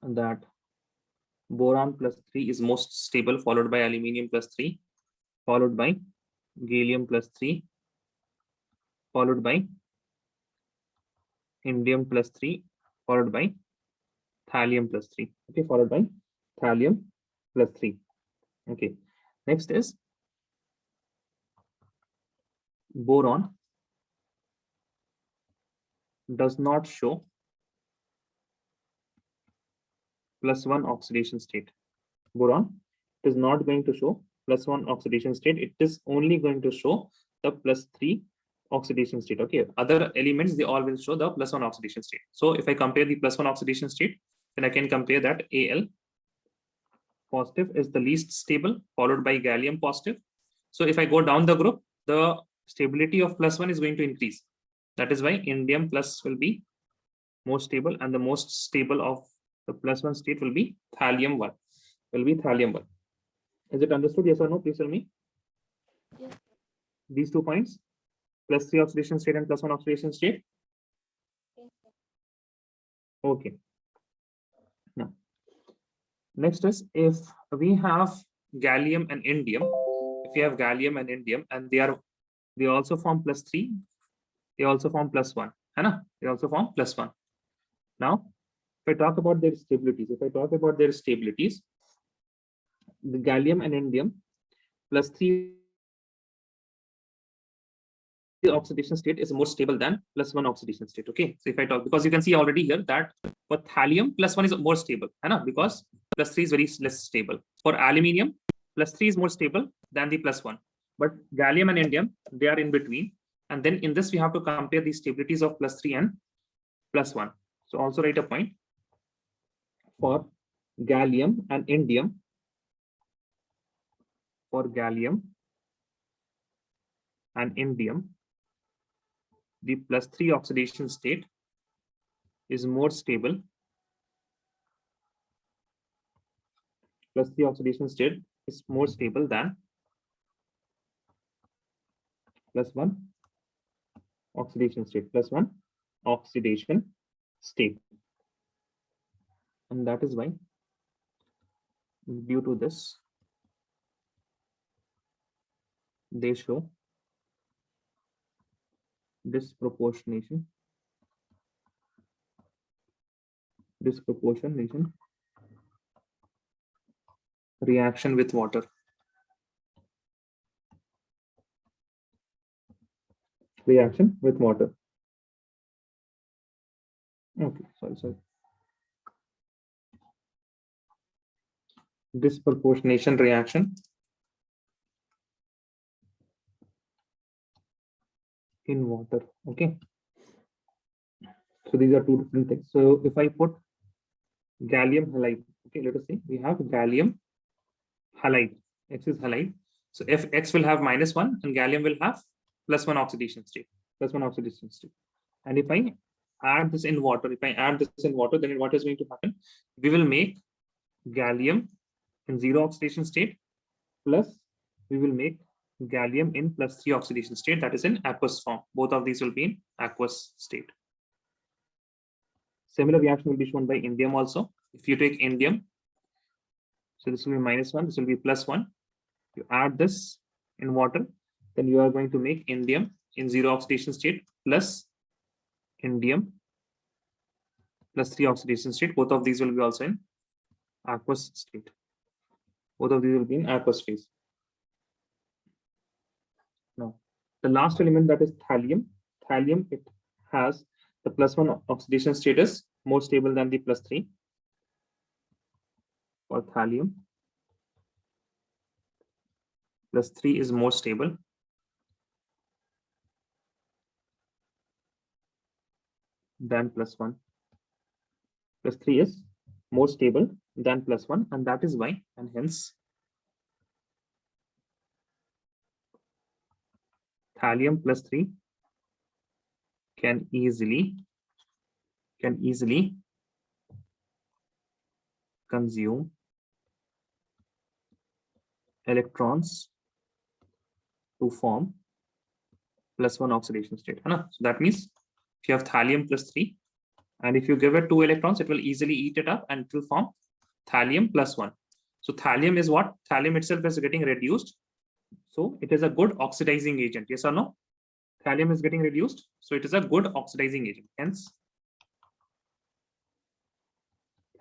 that boron +3 is most stable, followed by aluminium +3, followed by gallium +3, followed by indium +3, followed by thallium +3. Okay, followed by thallium +3. Okay, next is boron does not show +1 oxidation state. Boron is not going to show +1 oxidation state. It is only going to show the +3 oxidation state. Okay, other elements, they all will show the +1 oxidation state. So if I compare the +1 oxidation state, then I can compare that Al positive is the least stable, followed by gallium positive. So if I go down the group, the stability of +1 is going to increase. That is why indium plus will be more stable, and the most stable of the +1 state will be thallium 1. Is it understood? Yes or no? Please tell me. Yes. These 2 points, +3 oxidation state and +1 oxidation state. Yes, sir. Okay. Now, next is if we have gallium and indium. If you have gallium and indium, and they also form +3, they also form +1. They also form +1. Now, if I talk about their stabilities, the gallium and indium +3 oxidation state is more stable than +1 oxidation state. Okay, so if I talk, because you can see already here that for thallium +1 is more stable, because +3 is very less stable. For aluminium, +3 is more stable than the +1, but gallium and indium, they are in between. And then in this, we have to compare the stabilities of +3 and +1. So also write a point for gallium and indium. For gallium and indium, the +3 oxidation state is more stable. +3 oxidation state is more stable than +1 oxidation state. +1 oxidation state. And that is why, due to this, they show disproportionation reaction with water. Reaction with water. Okay, sorry. Disproportionation reaction in water. Okay. So these are 2 different things. So if I put gallium halide, okay, let us say we have gallium halide. X is halide. So if X will have -1 and gallium will have +1 oxidation state. And if I add this in water, then what is going to happen? We will make gallium in 0 oxidation state, plus we will make gallium in +3 oxidation state, that is in aqueous form. Both of these will be in aqueous state. Similar reaction will be shown by indium also. If you take indium, so this will be -1, this will be +1. You add this in water, then you are going to make indium in 0 oxidation state plus indium +3 oxidation state. Both of these will be also in aqueous state. Both of these will be in aqueous phase. Now, the last element, that is thallium. Thallium, it has the +1 oxidation status, more stable than the +3 for thallium. +3 is more stable. Than +1. +3 is more stable than +1, and that is why, and hence thallium +3 can easily consume electrons to form +1 oxidation state. So that means if you have thallium +3, and if you give it 2 electrons, it will easily eat it up and it will form thallium +1. So thallium is what? Thallium itself is getting reduced. So it is a good oxidizing agent. Yes or no? Thallium is getting reduced. So it is a good oxidizing agent. Hence,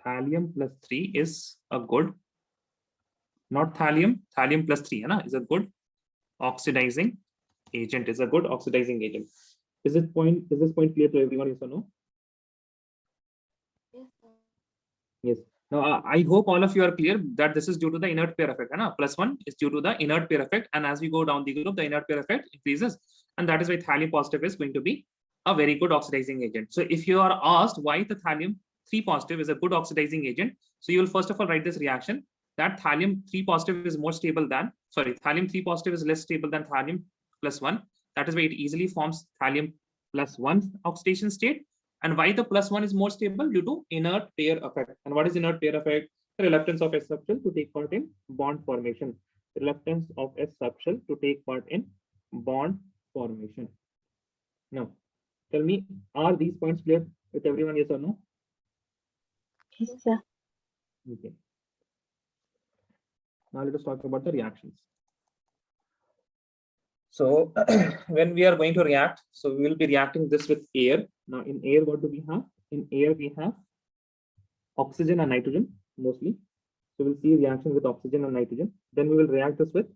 thallium +3 is a good, not thallium, thallium +3 is a good oxidizing agent. Is a good oxidizing agent. Is this point clear to everyone? Yes or no? Yes, sir. Yes. Now, I hope all of you are clear that this is due to the inert pair effect. +1 is due to the inert pair effect, and as we go down the group, the inert pair effect increases, and that is why thallium positive is going to be a very good oxidizing agent. So if you are asked why the thallium 3 positive is a good oxidizing agent, so you will first of all write this reaction that thallium 3 positive is more stable than, thallium 3 positive is less stable than thallium +1. That is why it easily forms thallium +1 oxidation state. And why the +1 is more stable? Due to inert pair effect. And what is inert pair effect? The reluctance of S subshell to take part in bond formation. Reluctance of S subshell to take part in bond formation. Now, tell me, are these points clear with everyone? Yes or no? Yes, sir. Okay. Now let us talk about the reactions. So when we are going to react, so we will be reacting this with air. Now in air, what do we have? In air, we have oxygen and nitrogen mostly. So we'll see reaction with oxygen and nitrogen. Then we will react this with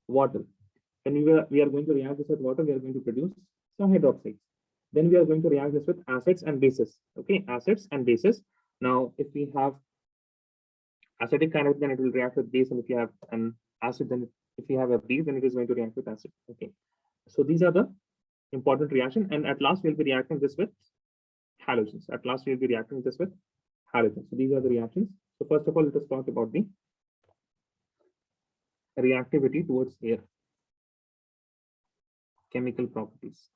water. When we are going to react this with water, we are going to produce some hydroxides. Then we are going to react this with acids and bases. Okay, acids and bases. Now, if we have acidic kind of, then it will react with base, and if you have an acid, then if you have a base, then it is going to react with acid. Okay, so these are the important reaction, and at last we'll be reacting this with halogens. At last we'll be reacting this with halogens. So these are the reactions. So first of all, let us talk about the reactivity towards air. Chemical properties.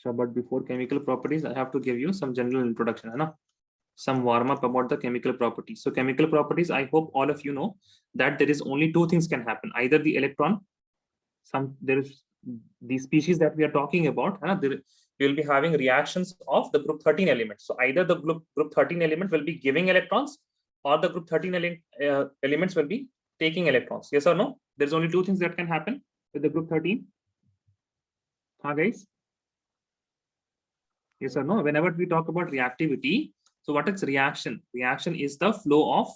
But before chemical properties, I have to give you some general introduction, some warm up about the chemical properties. So chemical properties, I hope all of you know that there is only 2 things can happen. Either the electron, there is the species that we are talking about, we will be having reactions of the group 13 elements. So either the group 13 element will be giving electrons, or the group 13 elements will be taking electrons. Yes or no? There's only 2 things that can happen with the group 13. Guys? Yes or no? Whenever we talk about reactivity, so what is reaction? Reaction is the flow of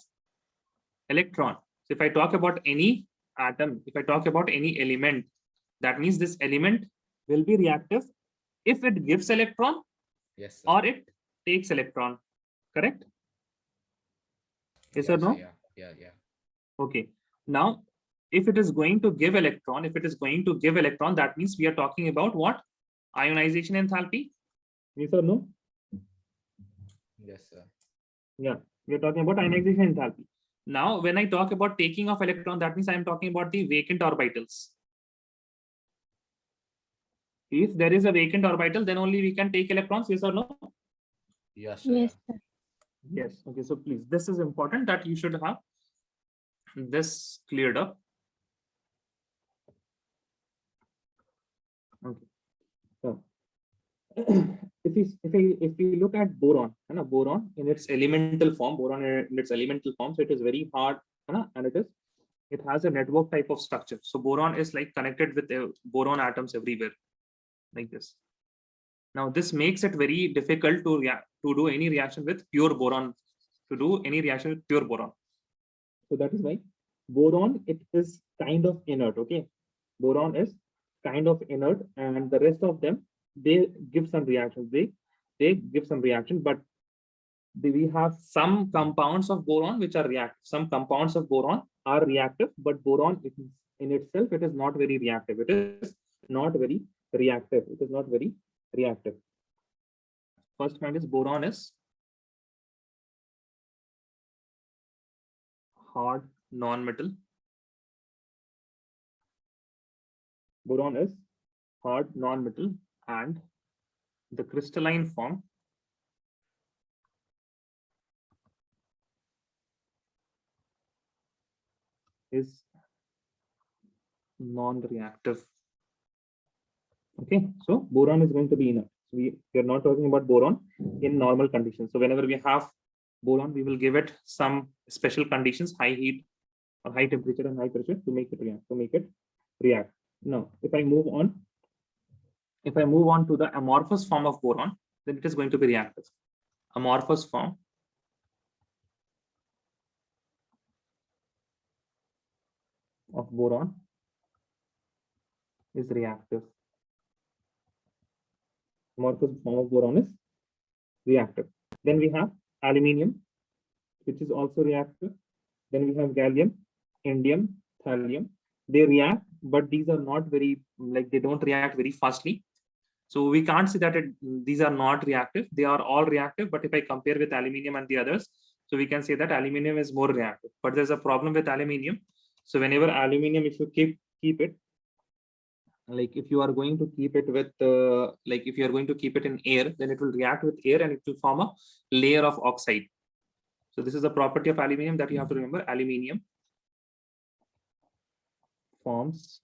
electron. So if I talk about any atom, if I talk about any element, that means this element will be reactive if it gives electron, Yes, sir. or it takes electron. Correct? Yes or no? Yeah. Okay. Now, if it is going to give electron, that means we are talking about what? Ionization enthalpy. Yes or no? Yes, sir. Yeah, we are talking about ionization enthalpy. Now, when I talk about taking of electron, that means I am talking about the vacant orbitals. If there is a vacant orbital, then only we can take electrons. Yes or no? Yes, sir. Yes, sir. Yes. Okay. So please, this is important that you should have this cleared up. Okay. So if we look at boron, boron in its elemental form, so it is very hard, and it has a network type of structure. So boron is like connected with boron atoms everywhere, like this. Now this makes it very difficult to do any reaction with pure boron to do any reaction with pure boron. So that is why boron, it is kind of inert. Okay, boron is kind of inert, and the rest of them, they give some reactions. They give some reaction, but we have some compounds of boron which are reactive. Some compounds of boron are reactive, but boron in itself, it is not very reactive. It is not very reactive. It is not very reactive. First point is boron is hard non-metal. Boron is hard non-metal, and the crystalline form is non-reactive. Okay, so boron is going to be inert. So we are not talking about boron in normal conditions. So whenever we have boron, we will give it some special conditions, high heat or high temperature and high pressure to make it react. Now, if I move on to the amorphous form of boron, then it is going to be reactive. Amorphous form of boron is reactive. Amorphous form of boron is reactive. Then we have aluminium, which is also reactive. Then we have gallium, indium, thallium. They react, but these are not very, like, they don't react very fastly. So we can't say that these are not reactive. They are all reactive. But if I compare with aluminium and the others, so we can say that aluminium is more reactive. But there's a problem with aluminium. So whenever aluminium, if you keep it, like if you are going to keep it with, like if you are going to keep it in air, then it will react with air and it will form a layer of oxide. So this is a property of aluminium that you have to remember. Aluminium forms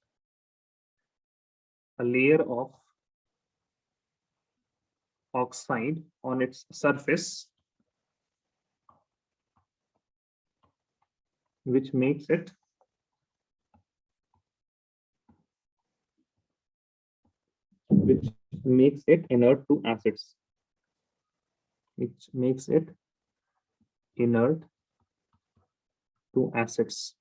a layer of oxide on its surface, which makes it inert to acids. Which makes it inert to acids.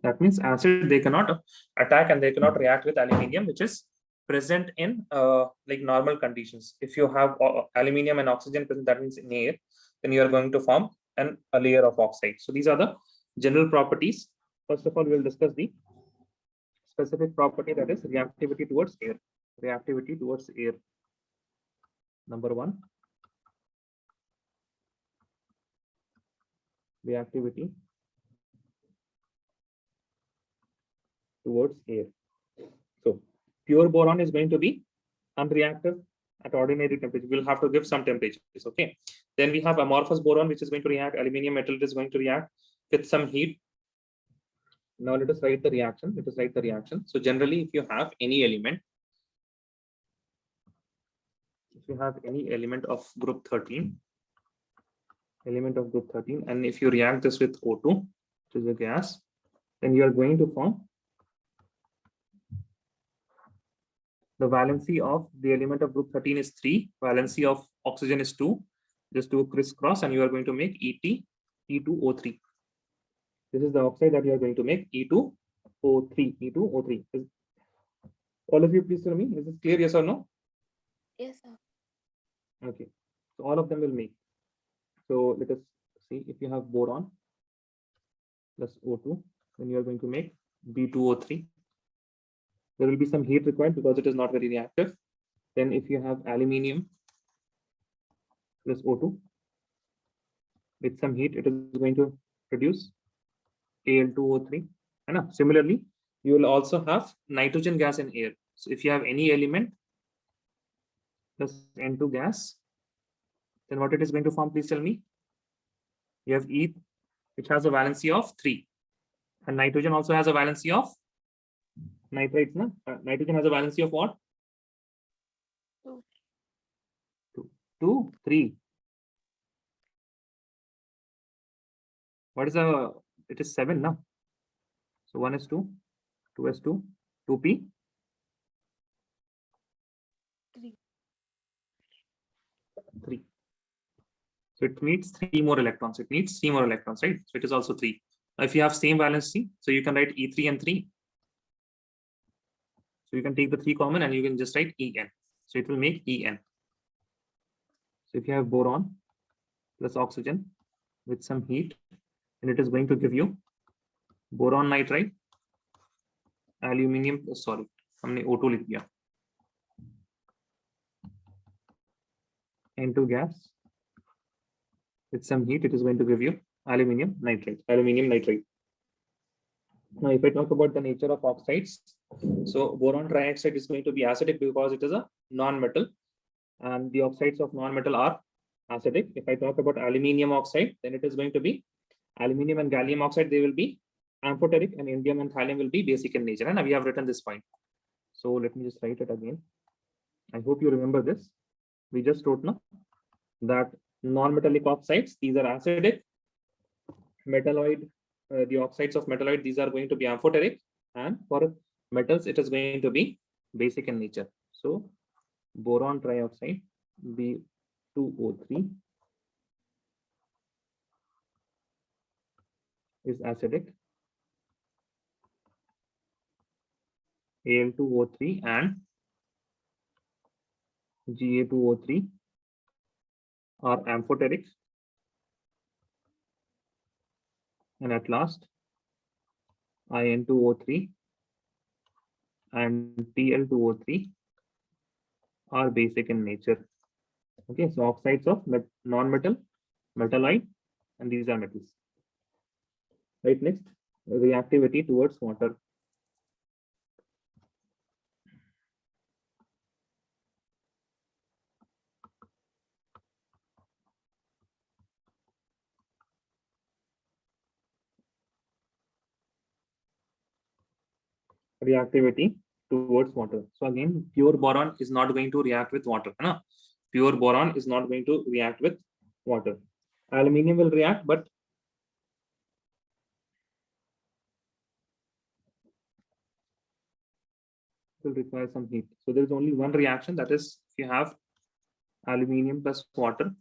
That means acid, they cannot attack and they cannot react with aluminium, which is present in like normal conditions. If you have aluminium and oxygen present, that means in air, then you are going to form a layer of oxide. So these are the general properties. First of all, we will discuss the specific property, that is reactivity towards air. Reactivity towards air. Number one, reactivity towards air. So pure boron is going to be unreactive at ordinary temperature. We'll have to give some temperatures. Okay. Then we have amorphous boron, which is going to react. Aluminium metal is going to react with some heat. Now let us write the reaction. Let us write the reaction. So generally, if you have any element, of group 13, and if you react this with O2, which is a gas, then you are going to form the valency of the element of group 13 is 3, valency of oxygen is 2. Just do a crisscross and you are going to make E2O3. This is the oxide that you are going to make, E2O3. All of you, please tell me, is this clear, yes or no? Yes, sir. Okay, so all of them will make. So let us see, if you have boron plus O2, then you are going to make B2O3. There will be some heat required because it is not very reactive. Then if you have aluminium plus O2, with some heat, it is going to produce Al2O3. And similarly, you will also have nitrogen gas in air. So if you have any element plus N2 gas, then what it is going to form, please tell me. You have E, which has a valency of 3. And nitrogen also has a valency of nitrates. Nitrogen has a valency of what? 2, 3. What is the, it is 7 now. So 1s2, 2s2, 2p. 3. So it needs 3 more electrons. It needs 3 more electrons, right? So it is also 3. If you have same valency, so you can write E3 and 3. So you can take the 3 common and you can just write En. So it will make En. So if you have boron plus oxygen with some heat, and it is going to give you boron nitride, aluminium, sorry, हमने O2 लिख दिया, N2 gas with some heat, it is going to give you aluminium nitride. Now, if I talk about the nature of oxides, so boron trioxide is going to be acidic because it is a non-metal, and the oxides of non-metal are acidic. If I talk about aluminium oxide, then it is going to be aluminium and gallium oxide, they will be amphoteric, and indium and thallium will be basic in nature. And we have written this point. So let me just write it again. I hope you remember this. We just wrote now that non-metallic oxides, these are acidic. Metalloid, the oxides of metalloid, these are going to be amphoteric, and for metals, it is going to be basic in nature. So boron trioxide, B2O3, is acidic. Al2O3 and Ga2O3 are amphoteric. And at last, In2O3 and Tl2O3 are basic in nature. Okay, so oxides of non-metal, metalloid, and these are metals. Right, next, reactivity towards water. Reactivity towards water. So again, pure boron is not going to react with water. No? Pure boron is not going to react with water. Aluminium will react, but will require some heat. So there is only one reaction, that is, if you have aluminium plus water,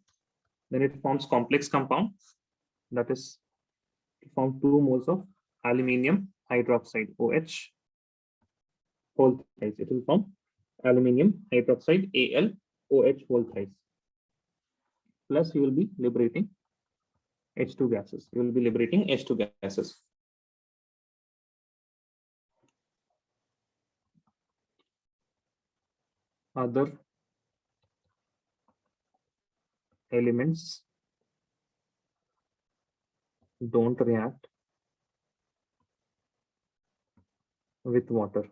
then it forms complex compound, that is to form 2 moles of aluminium hydroxide, OH whole thrice. It will form aluminium hydroxide, Al, OH whole thrice. Plus you will be liberating H2 gases. You will be liberating H2 gases. Other elements don't react with water.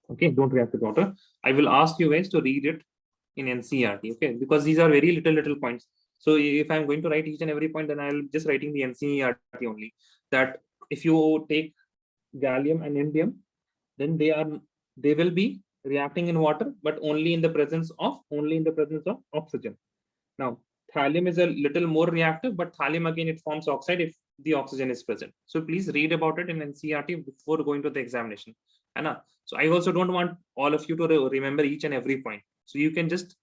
Okay, don't react with water. I will ask you guys to read it in NCERT, okay, because these are very little points. So if I'm going to write each and every point, then I'll just writing the NCERT only. That if you take gallium and indium, then they will be reacting in water, but only in the presence of oxygen. Now, thallium is a little more reactive, but thallium again, it forms oxide if the oxygen is present. So please read about it in NCERT before going to the examination. So I also don't want all of you to remember each and every point. So you can just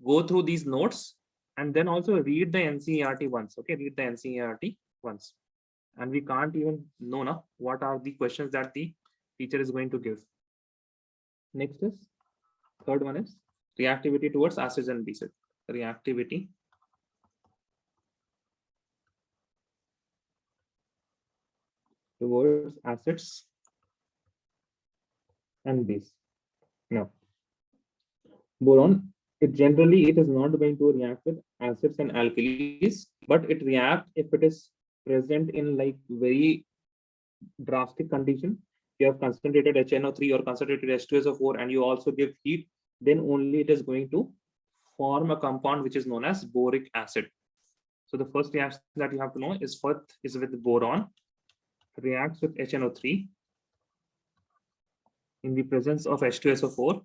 go through these notes and then also read the NCERT once. Okay, read the NCERT once. And we can't even know now what are the questions that the teacher is going to give. Next is, third one is reactivity towards acids and bases. Reactivity towards acids and base. Now, boron, it is not going to react with acids and alkalis, but it reacts if it is present in like very drastic condition. You have concentrated HNO3 or concentrated H2SO4 and you also give heat, then only it is going to form a compound which is known as boric acid. So the first reaction that you have to know is first is with boron, reacts with HNO3 in the presence of H2SO4.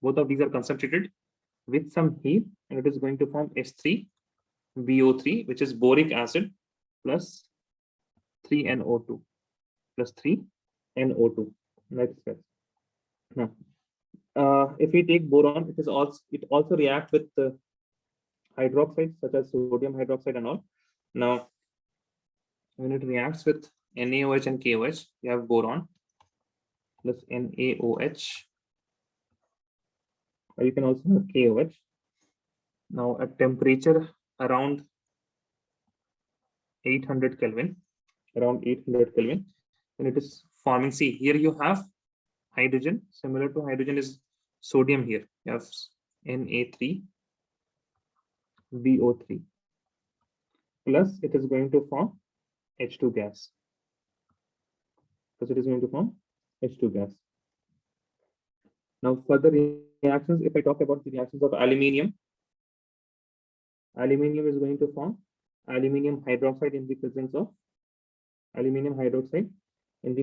Both of these are concentrated with some heat, and it is going to form H3BO3, which is boric acid, plus 3NO2, plus 3NO2. Next step. Now, if we take boron, it also reacts with hydroxides such as sodium hydroxide and all. Now, when it reacts with NaOH and KOH, you have boron plus NaOH, or you can also have KOH. Now, at temperature around 800 Kelvin, when it is forming, see here you have hydrogen. Similar to hydrogen is sodium here. You have Na3BO3 plus it is going to form H2 gas. Because it is going to form H2 gas. Now further reactions, if I talk about the reactions of aluminium is going to form aluminium hydroxide in the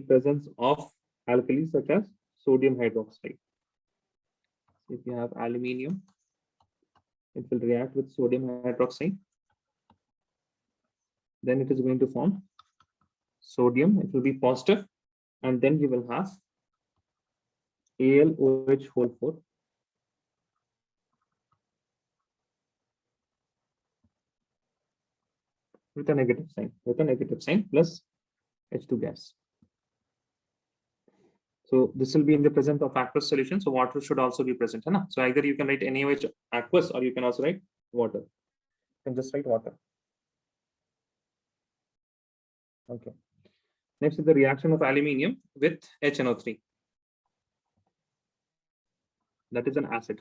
presence of alkalis such as sodium hydroxide. If you have aluminium, it will react with sodium hydroxide. Then it is going to form sodium, it will be positive, and then you will have AlOH whole 4 with a negative sign plus H2 gas. So this will be in the presence of aqueous solution. So water should also be present. Hai na? So either you can write NaOH aqueous or you can also write water. You can just write water. Okay. Next is the reaction of aluminium with HNO3. That is an acid.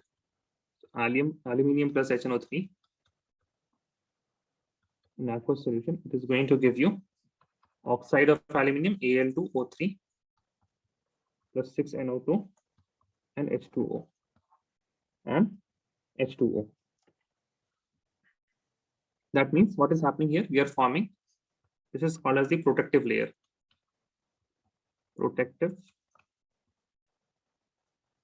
Aluminium plus HNO3 in aqueous solution. It is going to give you oxide of aluminium Al2O3 plus 6NO2 and H2O and H2O. That means what is happening here? We are forming, this is called as the protective layer. Protective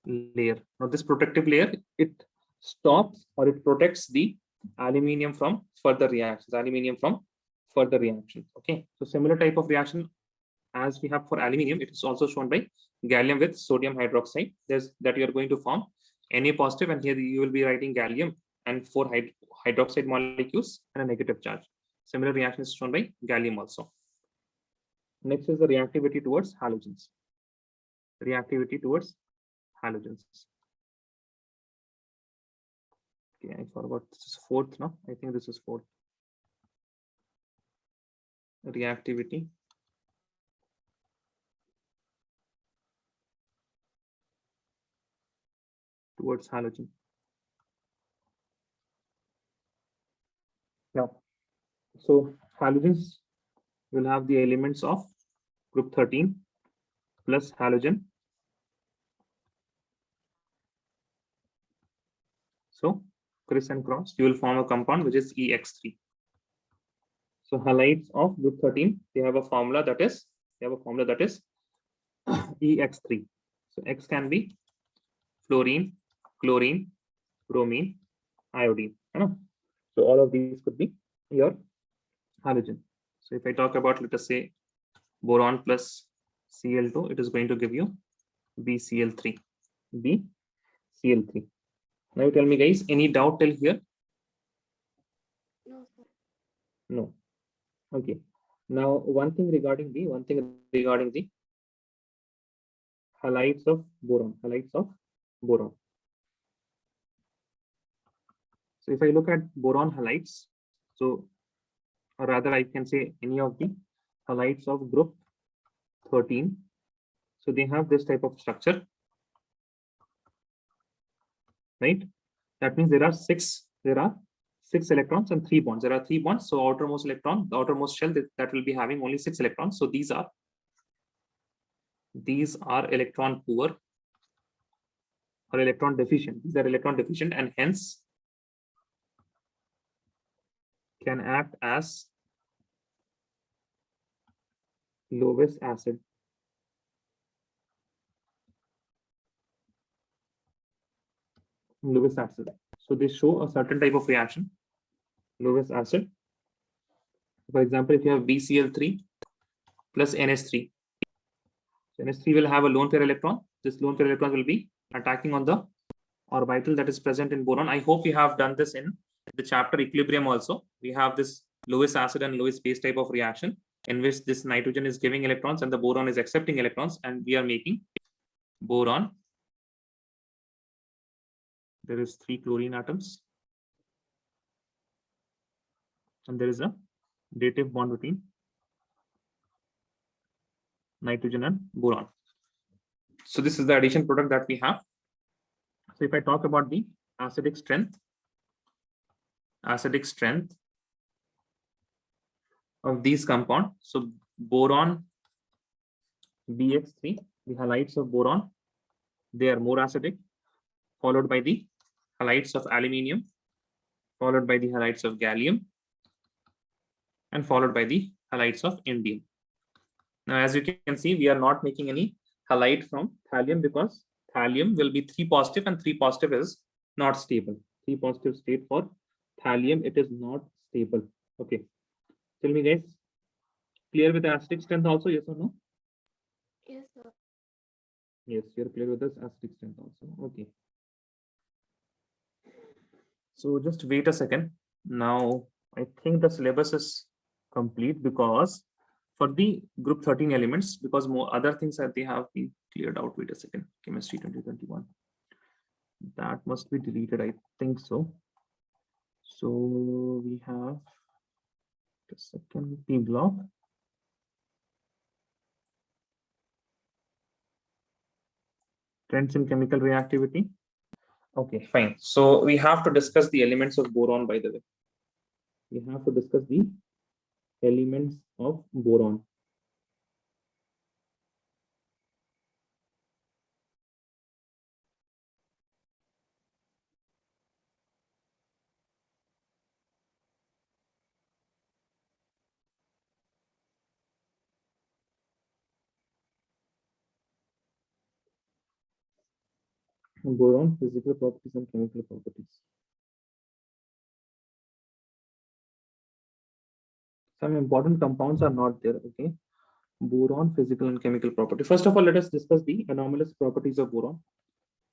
layer. Now this protective layer, it stops or it protects the aluminium from further reactions. Okay. So similar type of reaction as we have for aluminium, it is also shown by gallium with sodium hydroxide. There's that you are going to form Na positive, and here you will be writing gallium and 4 hydroxide molecules and a negative charge. Similar reaction is shown by gallium also. Next is the reactivity towards halogens. Okay, I forgot this is fourth, no? I think this is fourth. Reactivity towards halogen. Now, so halogens will have the elements of group 13 plus halogen. So criss and cross, you will form a compound which is EX3. So halides of group 13, they have a formula that is EX3. So X can be fluorine, chlorine, bromine, iodine. So all of these could be your halogen. So if I talk about, let us say, boron plus Cl2, it is going to give you BCl3. Now you tell me, guys, any doubt till here? No, sir. No. Okay. Now one thing regarding the halides of boron. So if I look at boron halides, so or rather I can say any of the halides of group 13. So they have this type of structure, right? That means there are six electrons and 3 bonds. There are 3 bonds. So outermost electron, the outermost shell that will be having only 6 electrons. So these are electron poor or electron deficient. These are electron deficient and hence can act as Lewis acid. So they show a certain type of reaction. Lewis acid. For example, if you have BCl3 plus NS3, so NS3 will have a lone pair electron. This lone pair electron will be attacking on the orbital that is present in boron. I hope you have done this in the chapter equilibrium also, we have this Lewis acid and Lewis base type of reaction in which this nitrogen is giving electrons and the boron is accepting electrons, and we are making boron. There is 3 chlorine atoms, and there is a dative bond between nitrogen and boron. So this is the addition product that we have. So if I talk about the acidic strength of these compound, so boron BX3, the halides of boron, they are more acidic, followed by the halides of aluminium, followed by the halides of gallium, and followed by the halides of indium. Now, as you can see, we are not making any halide from thallium because thallium will be 3 positive and 3 positive is not stable. 3 positive state for thallium, it is not stable. Okay. Tell me, guys, clear with the acidic strength also, yes or no? Yes, sir. Yes, you're clear with this acidic strength also. Okay. So just wait a second. Now, I think the syllabus is complete because for the group 13 elements, because more other things that they have been cleared out. Wait a second. Chemistry 2021. That must be deleted. I think so. So we have the second P block. Trends in chemical reactivity. Okay, fine. So we have to discuss the elements of boron, by the way. We have to discuss the elements of boron. Boron, physical properties and chemical properties. Some important compounds are not there. Okay. Boron, physical and chemical property. First of all, let us discuss the anomalous properties of boron,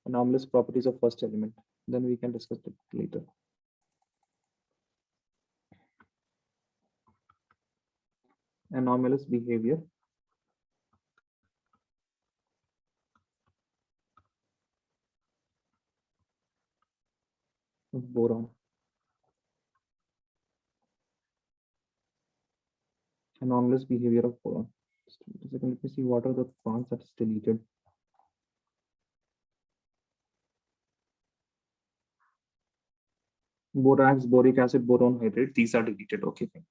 anomalous properties of first element. Then we can discuss it later. Anomalous behavior of boron. Anomalous behavior of boron. Just a second, let me see what are the bonds that is deleted. Borax, boric acid, boron hydrate, these are deleted. Okay, fine.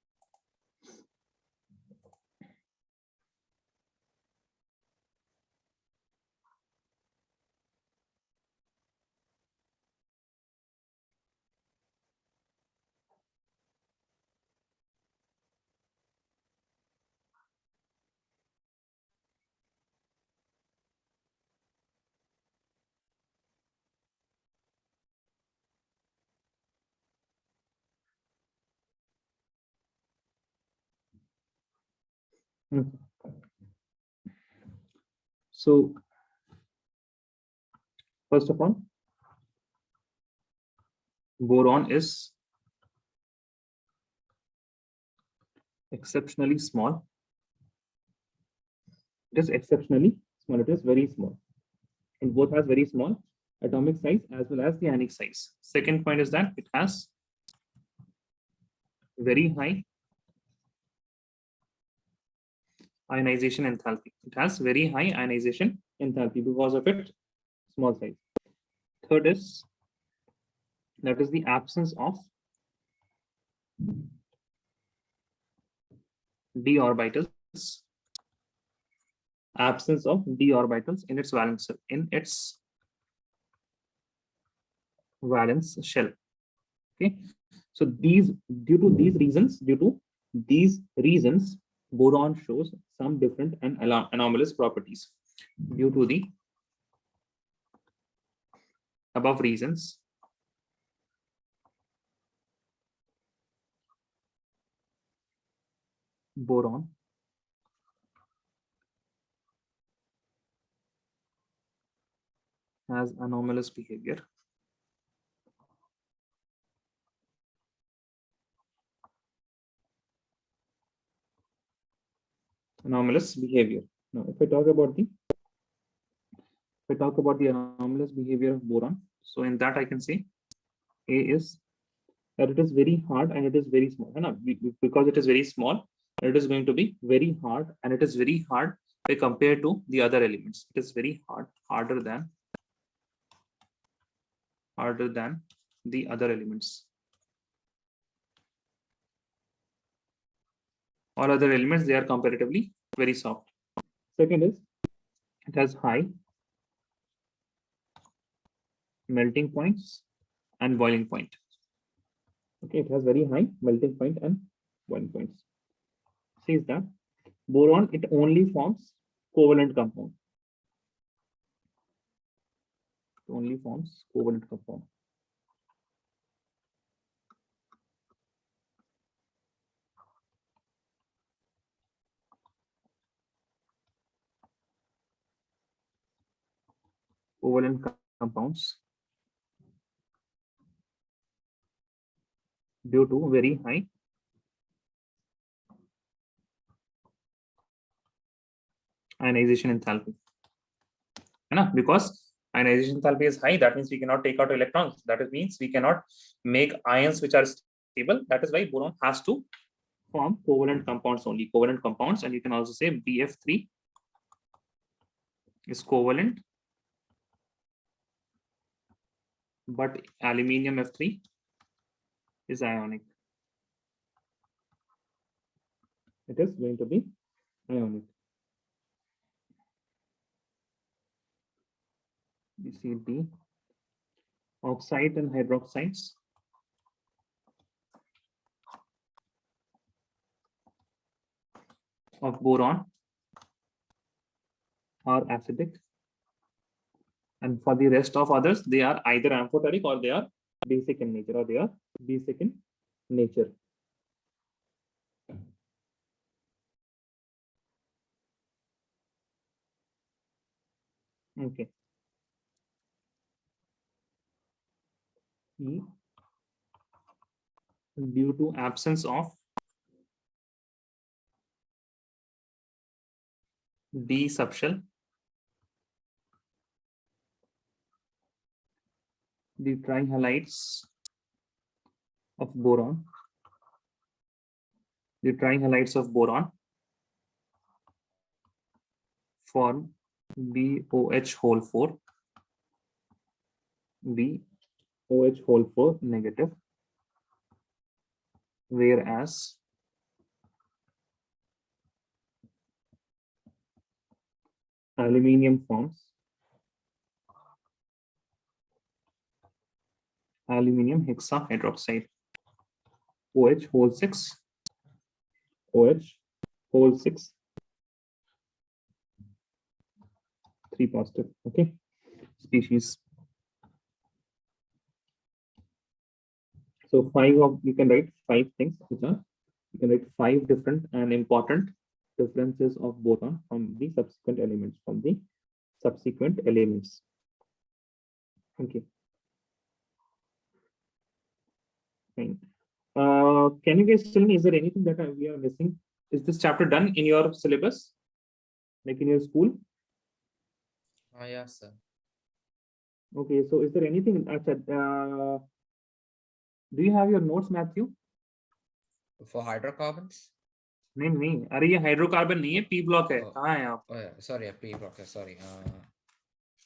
So, first of all, boron is exceptionally small. It is exceptionally small. It is very small. It both has very small atomic size as well as the ionic size. Second point is that it has very high ionization enthalpy. It has very high ionization enthalpy because of its small size. Third is that is the absence of d orbitals. Absence of d orbitals in its valence shell. Okay, so due to these reasons, boron shows some different and anomalous properties. Due to the above reasons, boron has anomalous behavior anomalous behavior. Now, if I talk about the anomalous behavior of boron, so in that I can say A is that it is very hard and it is very small. Because it is very small, it is going to be very hard, and it is very hard compared to the other elements. It is very hard, harder than the other elements. All other elements, they are comparatively very soft. Second is it has high melting points and boiling point. Okay, it has very high melting point and boiling points. Says that boron, it only forms covalent compound. It only forms covalent compound. Covalent compounds due to very high ionization enthalpy. Because ionization enthalpy is high, that means we cannot take out electrons. That means we cannot make ions which are stable. That is why boron has to form covalent compounds only. Covalent compounds, and you can also say BF3 is covalent, but aluminium F3 is ionic. It is going to be ionic. We see the oxide and hydroxides of boron are acidic, and for the rest of others, they are either amphoteric or they are basic in nature, Okay. Due to absence of D subshell, the trihalides of boron, form BOH whole 4, BOH whole 4 negative, whereas aluminium forms aluminium hexahydroxide, OH whole 6, OH whole 6, 3 positive. Okay, species. So you can write 5 things, which are, you can write 5 different and important differences of boron from the subsequent elements. Okay. Fine. Can you guys tell me, is there anything that we are missing? Is this chapter done in your syllabus, like in your school? Yes, sir. Okay, so is there anything? Do you have your notes, Matthew? For hydrocarbons? नहीं अरे ये hydrocarbon नहीं है, P block है. कहाँ है आप? Oh yeah, sorry, P block. Sorry.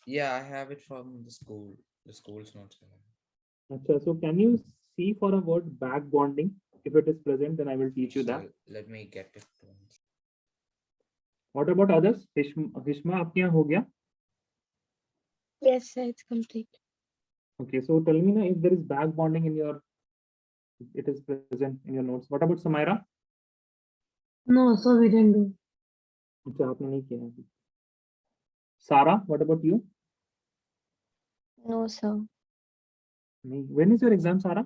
Yeah, I have it from the school. The school's notes. अच्छा, so can you see for a word back bonding? If it is present, then I will teach you that. Let me get it. What about others? Hishma, आपके यहाँ हो गया? Yes, sir, it's complete. Okay, so tell me now if there is back bonding in your, it is present in your notes. What about Samaira? No, so we didn't do. अच्छा, आपने नहीं किया है. Sarah, what about you? No, sir. नहीं. When is your exam, Sarah?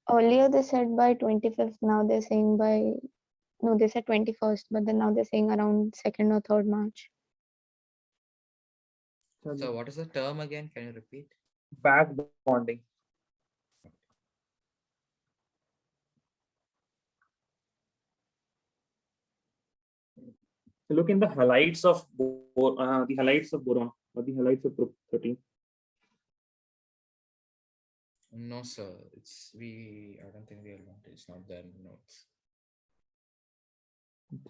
Earlier they said by 25th, now they're saying by, no, they said 21st, but then now they're saying around 2nd or 3rd March. So what is the term again? Can you repeat? Back bonding. So look in the halides of boron or the halides of group 13. No, sir. I don't think it's not there in the notes.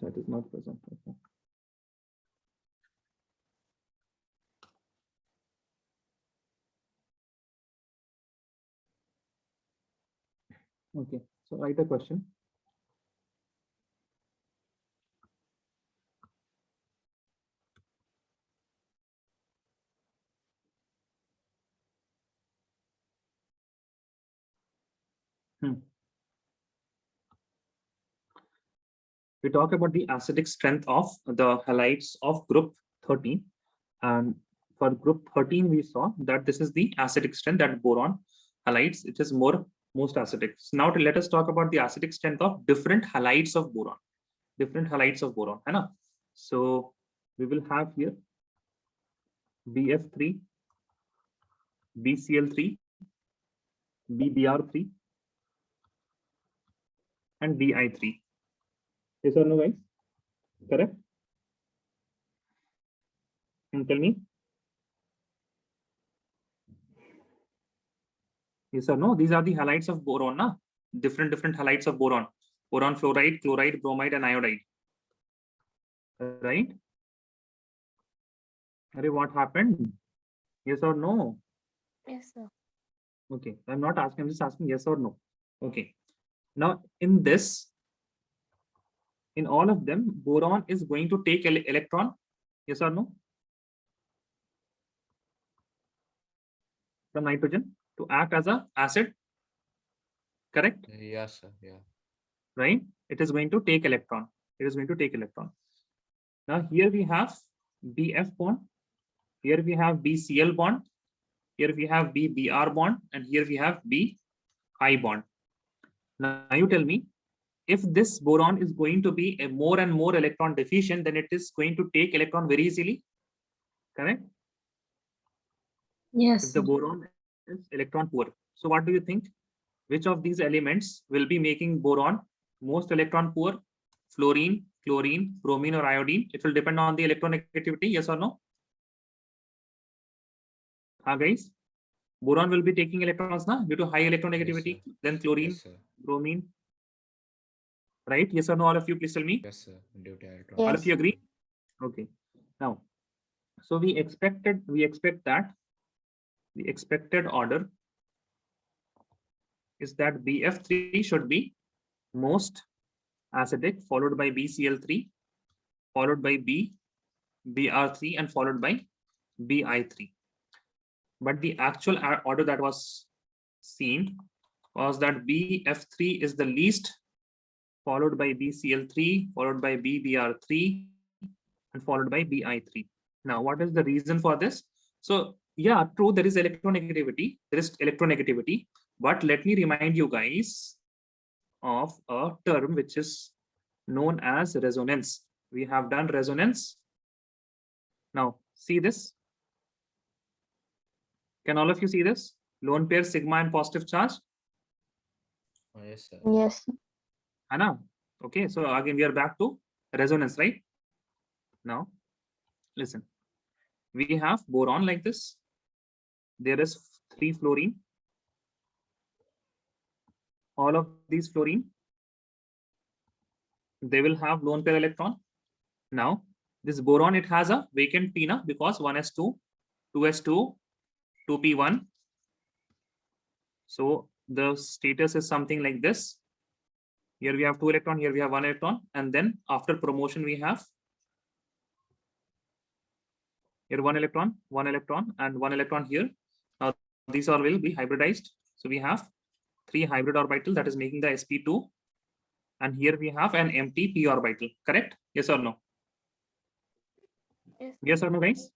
That is not present. Okay. Okay, so write a question. We talk about the acidic strength of the halides of group 13, and for group 13 we saw that this is the acidic strength, that boron halides, it is most acidic. So now let us talk about the acidic strength of different halides of boron. है ना? So we will have here BF3, BCl3, BBr3, and Bi3. Yes or no, guys? Correct? Can you tell me? Yes or no? These are the halides of boron, na? Different halides of boron. Boron fluoride, chloride, bromide, and iodide. Right? What happened? Yes or no? Yes, sir. Okay, I'm not asking, I'm just asking yes or no. Okay. Now in this, in all of them, boron is going to take electron. Yes or no? From nitrogen to act as an acid. Correct? Yes, sir. Yeah. Right? It is going to take electron. It is going to take electron. Now here we have BF bond. Here we have BCl bond. Here we have BBr bond. And here we have BI bond. Now you tell me, if this boron is going to be a more and more electron deficient, then it is going to take electron very easily. Correct? Yes. If the boron is electron poor. So what do you think? Which of these elements will be making boron most electron poor? Fluorine, chlorine, bromine, or iodine? It will depend on the electronegativity, yes or no? Guys, boron will be taking electrons na, due to high electronegativity. Yes, then chlorine, yes, bromine. Right? Yes or no? All of you, please tell me. yes, sir. Due to electron. All Yes. of you agree? Okay. Now, so we expect that the expected order is that BF3 should be most acidic, followed by BCl3, followed by BR3, and followed by Bi3. But the actual order that was seen was that BF3 is the least, followed by BCl3, followed by BBr3, and followed by Bi3. Now, what is the reason for this? So, yeah, true, there is electronegativity. But let me remind you guys of a term which is known as resonance. We have done resonance. Now, see this. Can all of you see this? Lone pair sigma and positive charge. Oh, yes, sir. Yes. Anna. Okay, so again we are back to resonance, right? Now, listen. We have boron like this. There is 3 fluorine. All of these fluorine, they will have lone pair electron. Now, this boron, it has a vacant p na, because 1s2, 2s2, 2p1. So the status is something like this. Here we have 2 electron, here we have 1 electron, and then after promotion we have here 1 electron, and 1 electron here. Now these all will be hybridized. So we have 3 hybrid orbital, that is making the sp2, and here we have an empty p orbital. Correct? Yes or no? Yes. Yes or no, guys?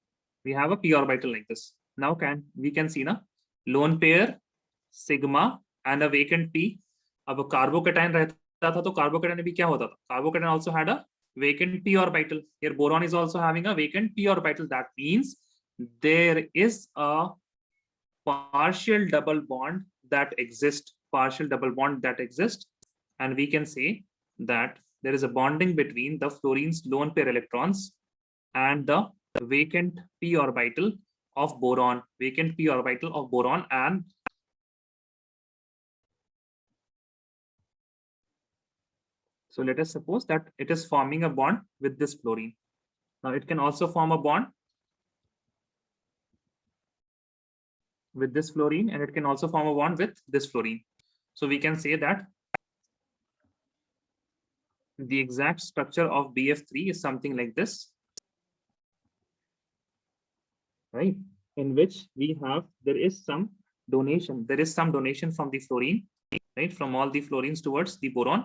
We have a p orbital like this. Now we can see na lone pair sigma and a vacant p. अब carbocation रहता था तो carbocation में भी क्या होता था? Carbocation also had a vacant p orbital. Here boron is also having a vacant p orbital. That means there is a partial double bond that exists, and we can say that there is a bonding between the fluorine's lone pair electrons and the vacant p orbital of boron, and so let us suppose that it is forming a bond with this fluorine. Now it can also form a bond with this fluorine, and it can also form a bond with this fluorine. So we can say that the exact structure of BF3 is something like this, right? In which we have, there is some donation from the fluorine, right? From all the fluorines towards the boron.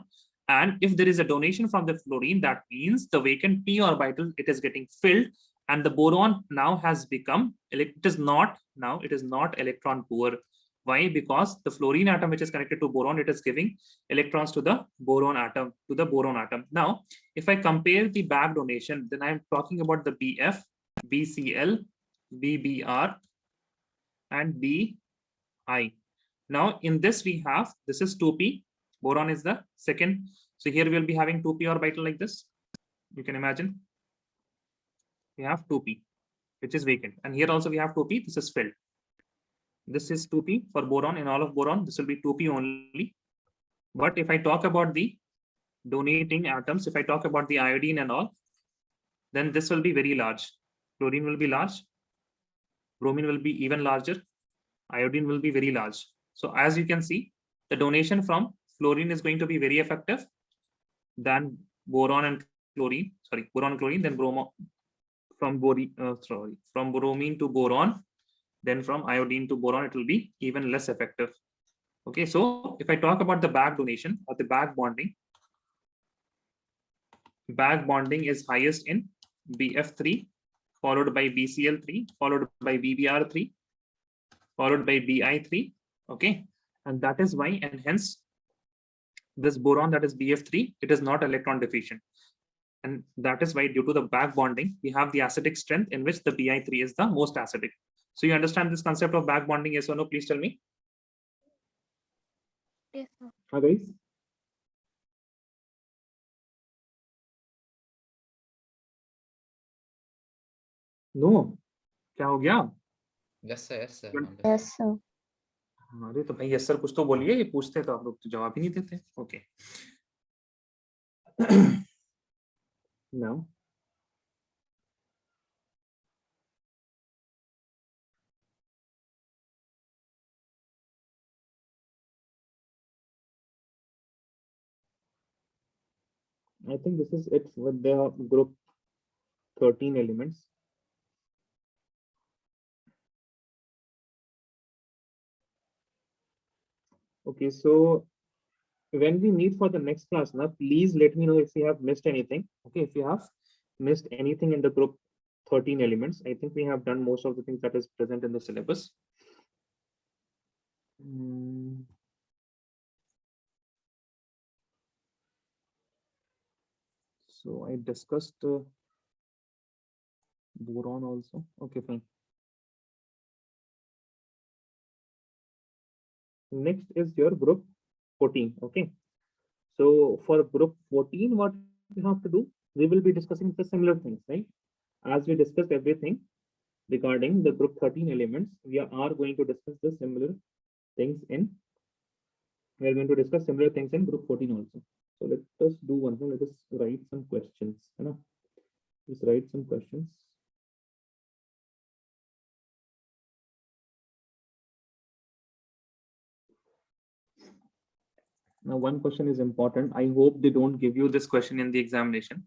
And if there is a donation from the fluorine, that means the vacant p orbital, it is getting filled, and the boron now has become, it is not electron poor. Why? Because the fluorine atom which is connected to boron, it is giving electrons to the boron atom, Now, if I compare the back donation, then I'm talking about the BF, BCl, BBr, and BI. Now, in this we have, this is 2p, boron is the second. So here we'll be having 2p orbital like this. You can imagine we have 2p, which is vacant, and here also we have 2p, this is filled. This is 2p for boron. In all of boron, this will be 2p only. But if I talk about the donating atoms, if I talk about the iodine and all, then this will be very large. Fluorine will be large, bromine will be even larger, iodine will be very large. So as you can see, the donation from fluorine is going to be very effective than boron and chlorine. Sorry, boron and chlorine, then from bromine to boron, then from iodine to boron, it will be even less effective. Okay, so if I talk about the back donation or the back bonding is highest in BF3, followed by BCl3, followed by BBr3, followed by Bi3. Okay, and that is why, and hence this boron, that is BF3, it is not electron deficient. And that is why, due to the back bonding, we have the acidic strength in which the Bi3 is the most acidic. So you understand this concept of back bonding, yes or no? Please tell me. Yes, sir. Guys? No, क्या हो गया? Yes, sir. Yes, sir. Yes, sir. अरे तो भाई yes sir कुछ तो बोलिए, ये पूछते तो आप लोग तो जवाब ही नहीं देते. Okay. Now I think this is it with the group 13 elements. Okay, so when we meet for the next class, now please let me know if you have missed anything. Okay, if you have missed anything in the group 13 elements, I think we have done most of the things that is present in the syllabus. So I discussed boron also. Okay, fine. Next is your group 14. Okay, so for group 14, what we have to do, we will be discussing the similar things, right? As we discussed everything regarding the group 13 elements, we are going to discuss the similar things in, we are going to discuss similar things in group 14 also. So let us do one thing, let us write some questions. Just write some questions. Now, one question is important. I hope they don't give you this question in the examination,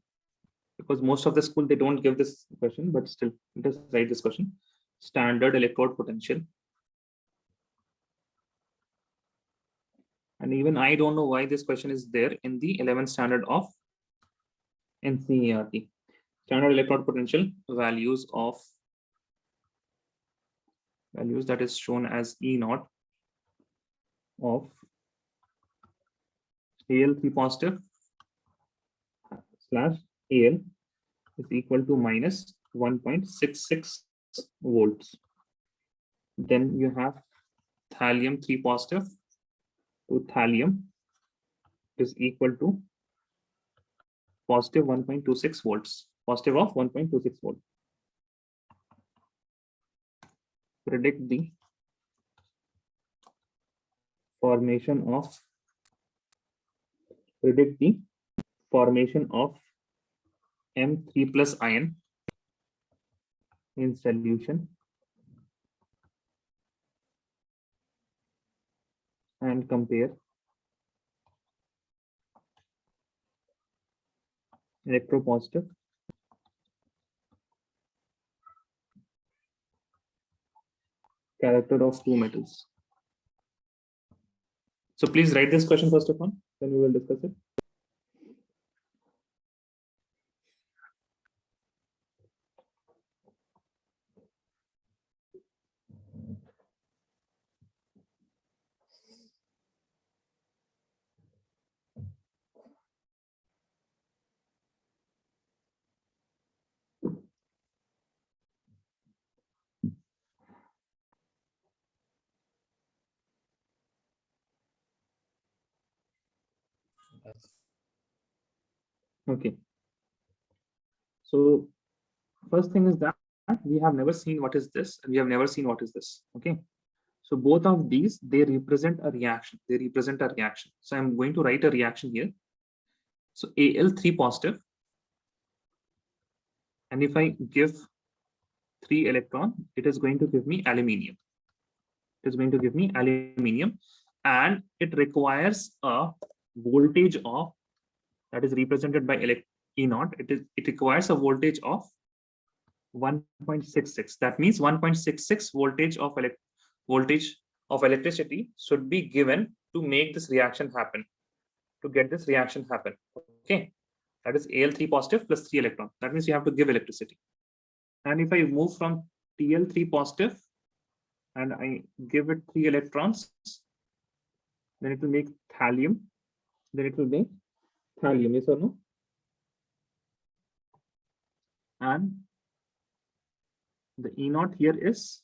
because most of the school, they don't give this question, but still, let us write this question. Standard electrode potential. And even I don't know why this question is there in the 11th standard of NCERT. Standard electrode potential values that is shown as E0 of Al3 positive / Al is equal to minus 1.66 volts. Then you have thallium 3 positive to thallium is equal to positive 1.26 volts, positive of 1.26 volts. Predict the formation of M3 plus ion in solution and compare electropositive character of two metals. So please write this question first of all, then we will discuss it. Okay. So first thing is that we have never seen what is this, and we have never seen what is this. Okay. So both of these, they represent a reaction. They represent a reaction. So I'm going to write a reaction here. So Al3 positive. And if I give 3 electron, it is going to give me aluminium. It is going to give me aluminium. And it requires a voltage of, that is represented by E0. It requires a voltage of 1.66. That means 1.66 voltage of electricity should be given to make this reaction happen, to get this reaction happen. Okay, that is Al3 positive plus 3 electron. That means you have to give electricity. And if I move from Tl3 positive and I give it 3 electrons, then it will make thallium. Then it will make thallium, yes or no? And the E0 here is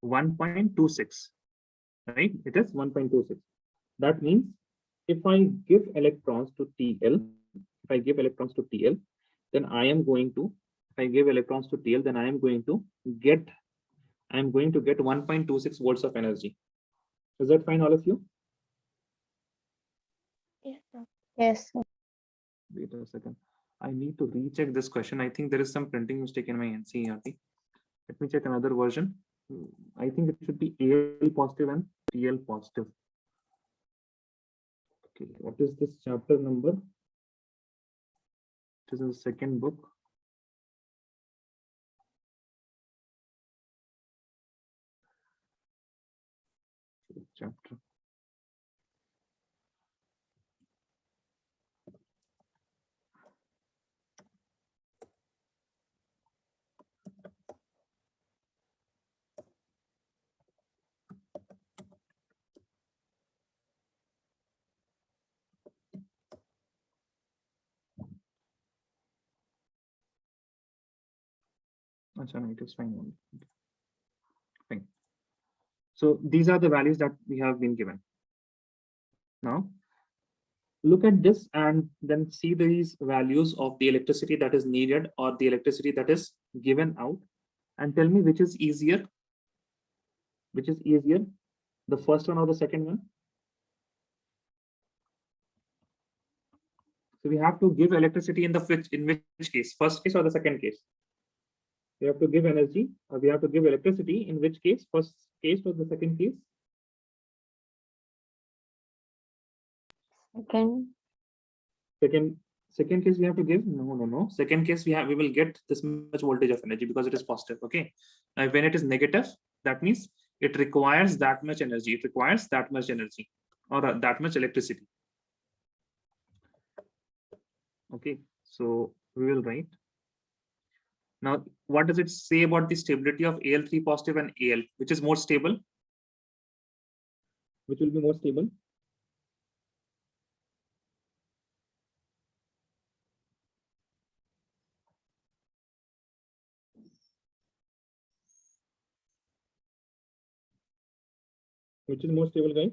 1.26, right? It is 1.26. That means if I give electrons to TL, then I am going to, if I give electrons to TL, then I am going to get 1.26 volts of energy. Is that fine, all of you? Yes, sir. Yes, sir. Wait a second. I need to recheck this question. I think there is some printing mistake in my NCERT. Let me check another version. I think it should be Al positive and TL positive. Okay, what is this chapter number? It is in the second book. Chapter. Achha, it is fine. Okay. Fine. So these are the values that we have been given. Now, look at this and then see these values of the electricity that is needed or the electricity that is given out, and tell me which is easier. Which is easier, the first one or the second one? So we have to give electricity in which case, first case or the second case? We have to give energy or we have to give electricity in which case, first case or the second case? Second case we have to give? No. Second case we will get this much voltage of energy because it is positive. Okay. Now when it is negative, that means it requires that much energy. It requires that much energy or that much electricity. Okay. So we will write. Now, what does it say about the stability of Al3 positive and Al? Which is more stable? Which will be more stable? Which is more stable, guys?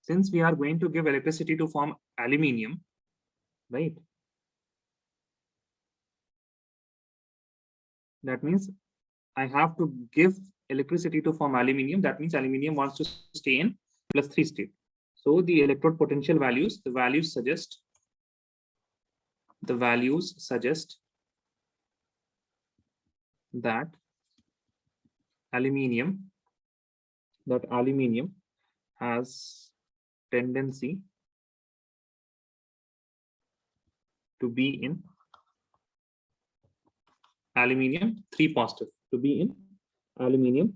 since we are going to give electricity to form aluminium, right? That means I have to give electricity to form aluminium. That means aluminium wants to stay in +3 state. So the electrode potential values, the values suggest that aluminium has tendency to be in aluminium 3 positive, to be in aluminium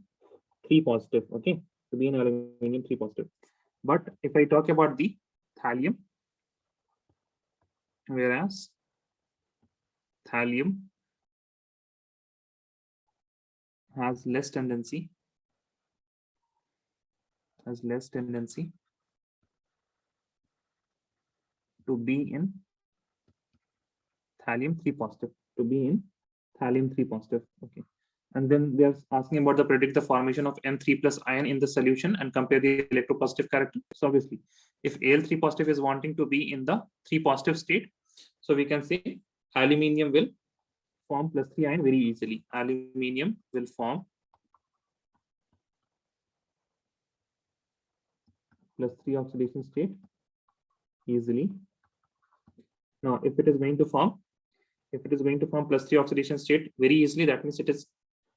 3 positive, okay, to be in aluminium 3 positive. But if I talk about the thallium, whereas thallium has less tendency to be in thallium 3 positive, to be in thallium 3 positive, okay. And then they're asking about the predict the formation of M3 plus ion in the solution and compare the electropositive character. So obviously, if Al3 positive is wanting to be in the 3 positive state, so we can say aluminium will form +3 ion very easily. Aluminium will form +3 oxidation state easily. Now, if it is going to form +3 oxidation state very easily, that means it is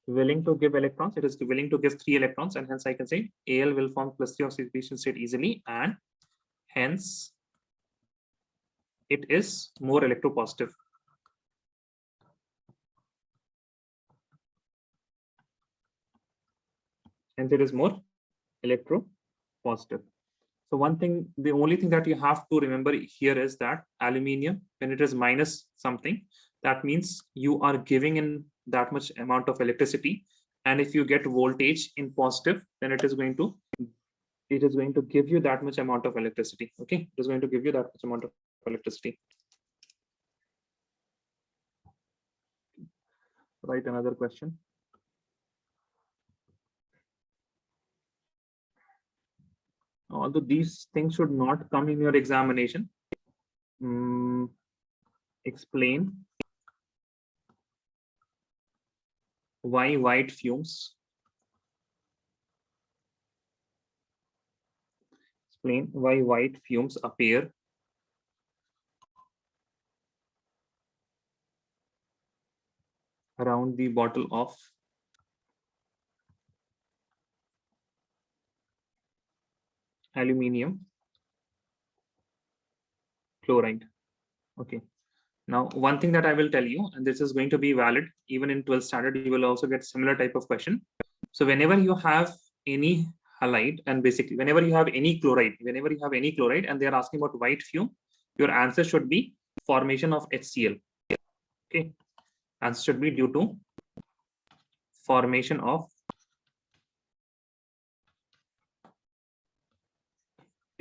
willing to give electrons, it is willing to give 3 electrons, and hence I can say Al will form +3 oxidation state easily, and hence it is more electropositive. Hence it is more electropositive. So one thing, the only thing that you have to remember here is that aluminium, when it is minus something, that means you are giving in that much amount of electricity. And if you get voltage in positive, then it is going to give you that much amount of electricity. Okay, it is going to give you that much amount of electricity. Write another question. Although these things should not come in your examination. Explain why white fumes. Explain why white fumes appear around the bottle of aluminium chloride. Okay. Now, one thing that I will tell you, and this is going to be valid even in 12th standard, you will also get similar type of question. So whenever you have any halide, and basically whenever you have any chloride, and they are asking about white fume, your answer should be formation of HCl. Okay. Answer should be due to formation of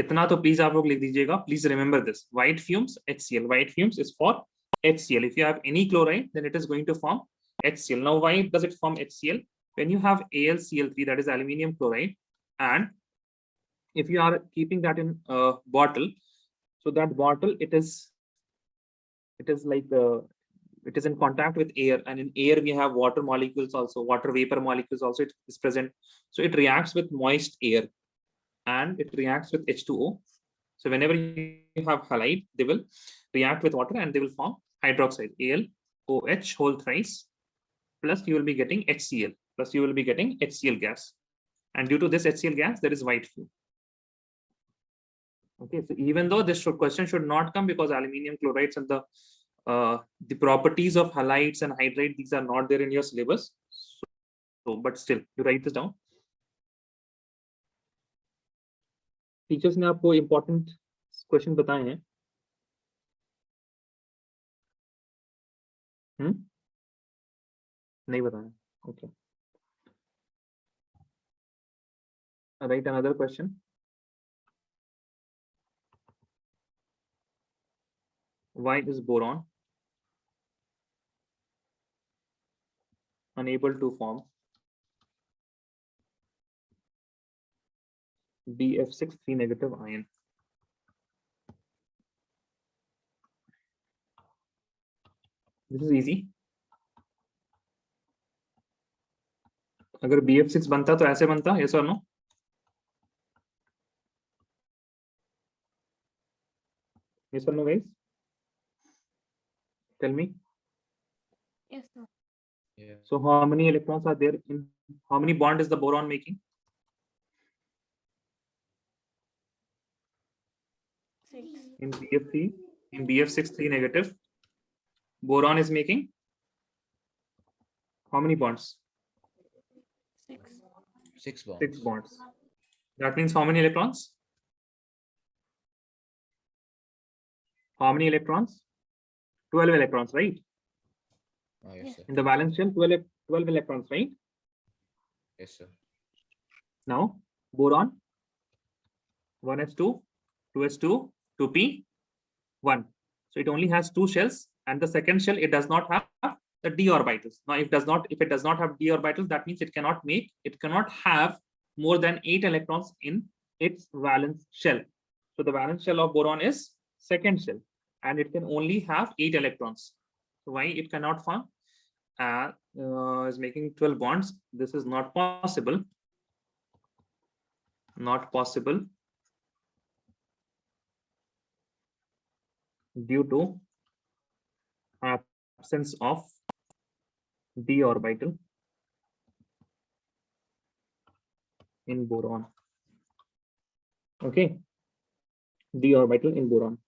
इतना तो please आप लोग लिख दीजिएगा. Please remember this. White fumes, HCl. White fumes is for HCl. If you have any chloride, then it is going to form HCl. Now, why does it form HCl? When you have AlCl3, that is aluminium chloride, and if you are keeping that in a bottle, so that bottle, it is like it is in contact with air, and in air we have water molecules also, water vapor molecules also it is present. So it reacts with moist air and it reacts with H2O. So whenever you have halide, they will react with water and they will form hydroxide, AlOH whole thrice, plus you will be getting HCl, plus you will be getting HCl gas. And due to this HCl gas, there is white fume. Okay, so even though this question should not come because aluminium chlorides and the properties of halides and hydride, these are not there in your syllabus. So, but still, you write this down. Teachers ने आपको important question बताए हैं. नहीं बताया. Okay. Right another question. Why is boron unable to form BF6 3 negative ion. This is easy. अगर BF6 बनता तो ऐसे बनता, yes or no? Yes or no, guys? Tell me. Yes, sir. Yeah. So how many electrons are there in, how many bond is the boron making? 6. In BF3, in BF6 3 negative, boron is making how many bonds? 6. 6 bonds. 6 bonds. That means how many electrons? How many electrons? 12 electrons, right? Oh, yes, sir. In the valence shell, 12 electrons, right? Yes, sir. Now, boron, 1s2, 2s2, 2p, 1. So it only has 2 shells, and the second shell, it does not have the d orbitals. Now, if it does not have d orbitals, that means it cannot have more than 8 electrons in its valence shell. So the valence shell of boron is second shell, and it can only have 8 electrons. So why it cannot form? Is making 12 bonds. This is not possible. Not possible due to absence of d orbital in boron. Okay, d orbital in boron.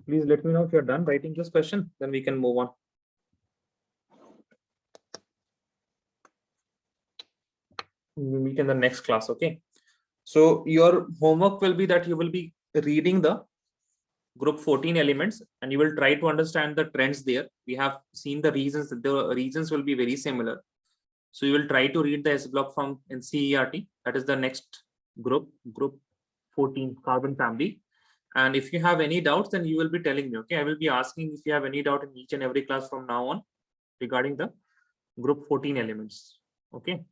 Please let me know if you're done writing this question, then we can move on. We'll meet in the next class. Okay, so your homework will be that you will be reading the group 14 elements and you will try to understand the trends there. We have seen the reasons, the reasons will be very similar. So you will try to read the S block from NCERT. That is the next group 14 carbon family. And if you have any doubts, then you will be telling me. Okay, I will be asking if you have any doubt in each and every class from now on regarding the group 14 elements. Okay.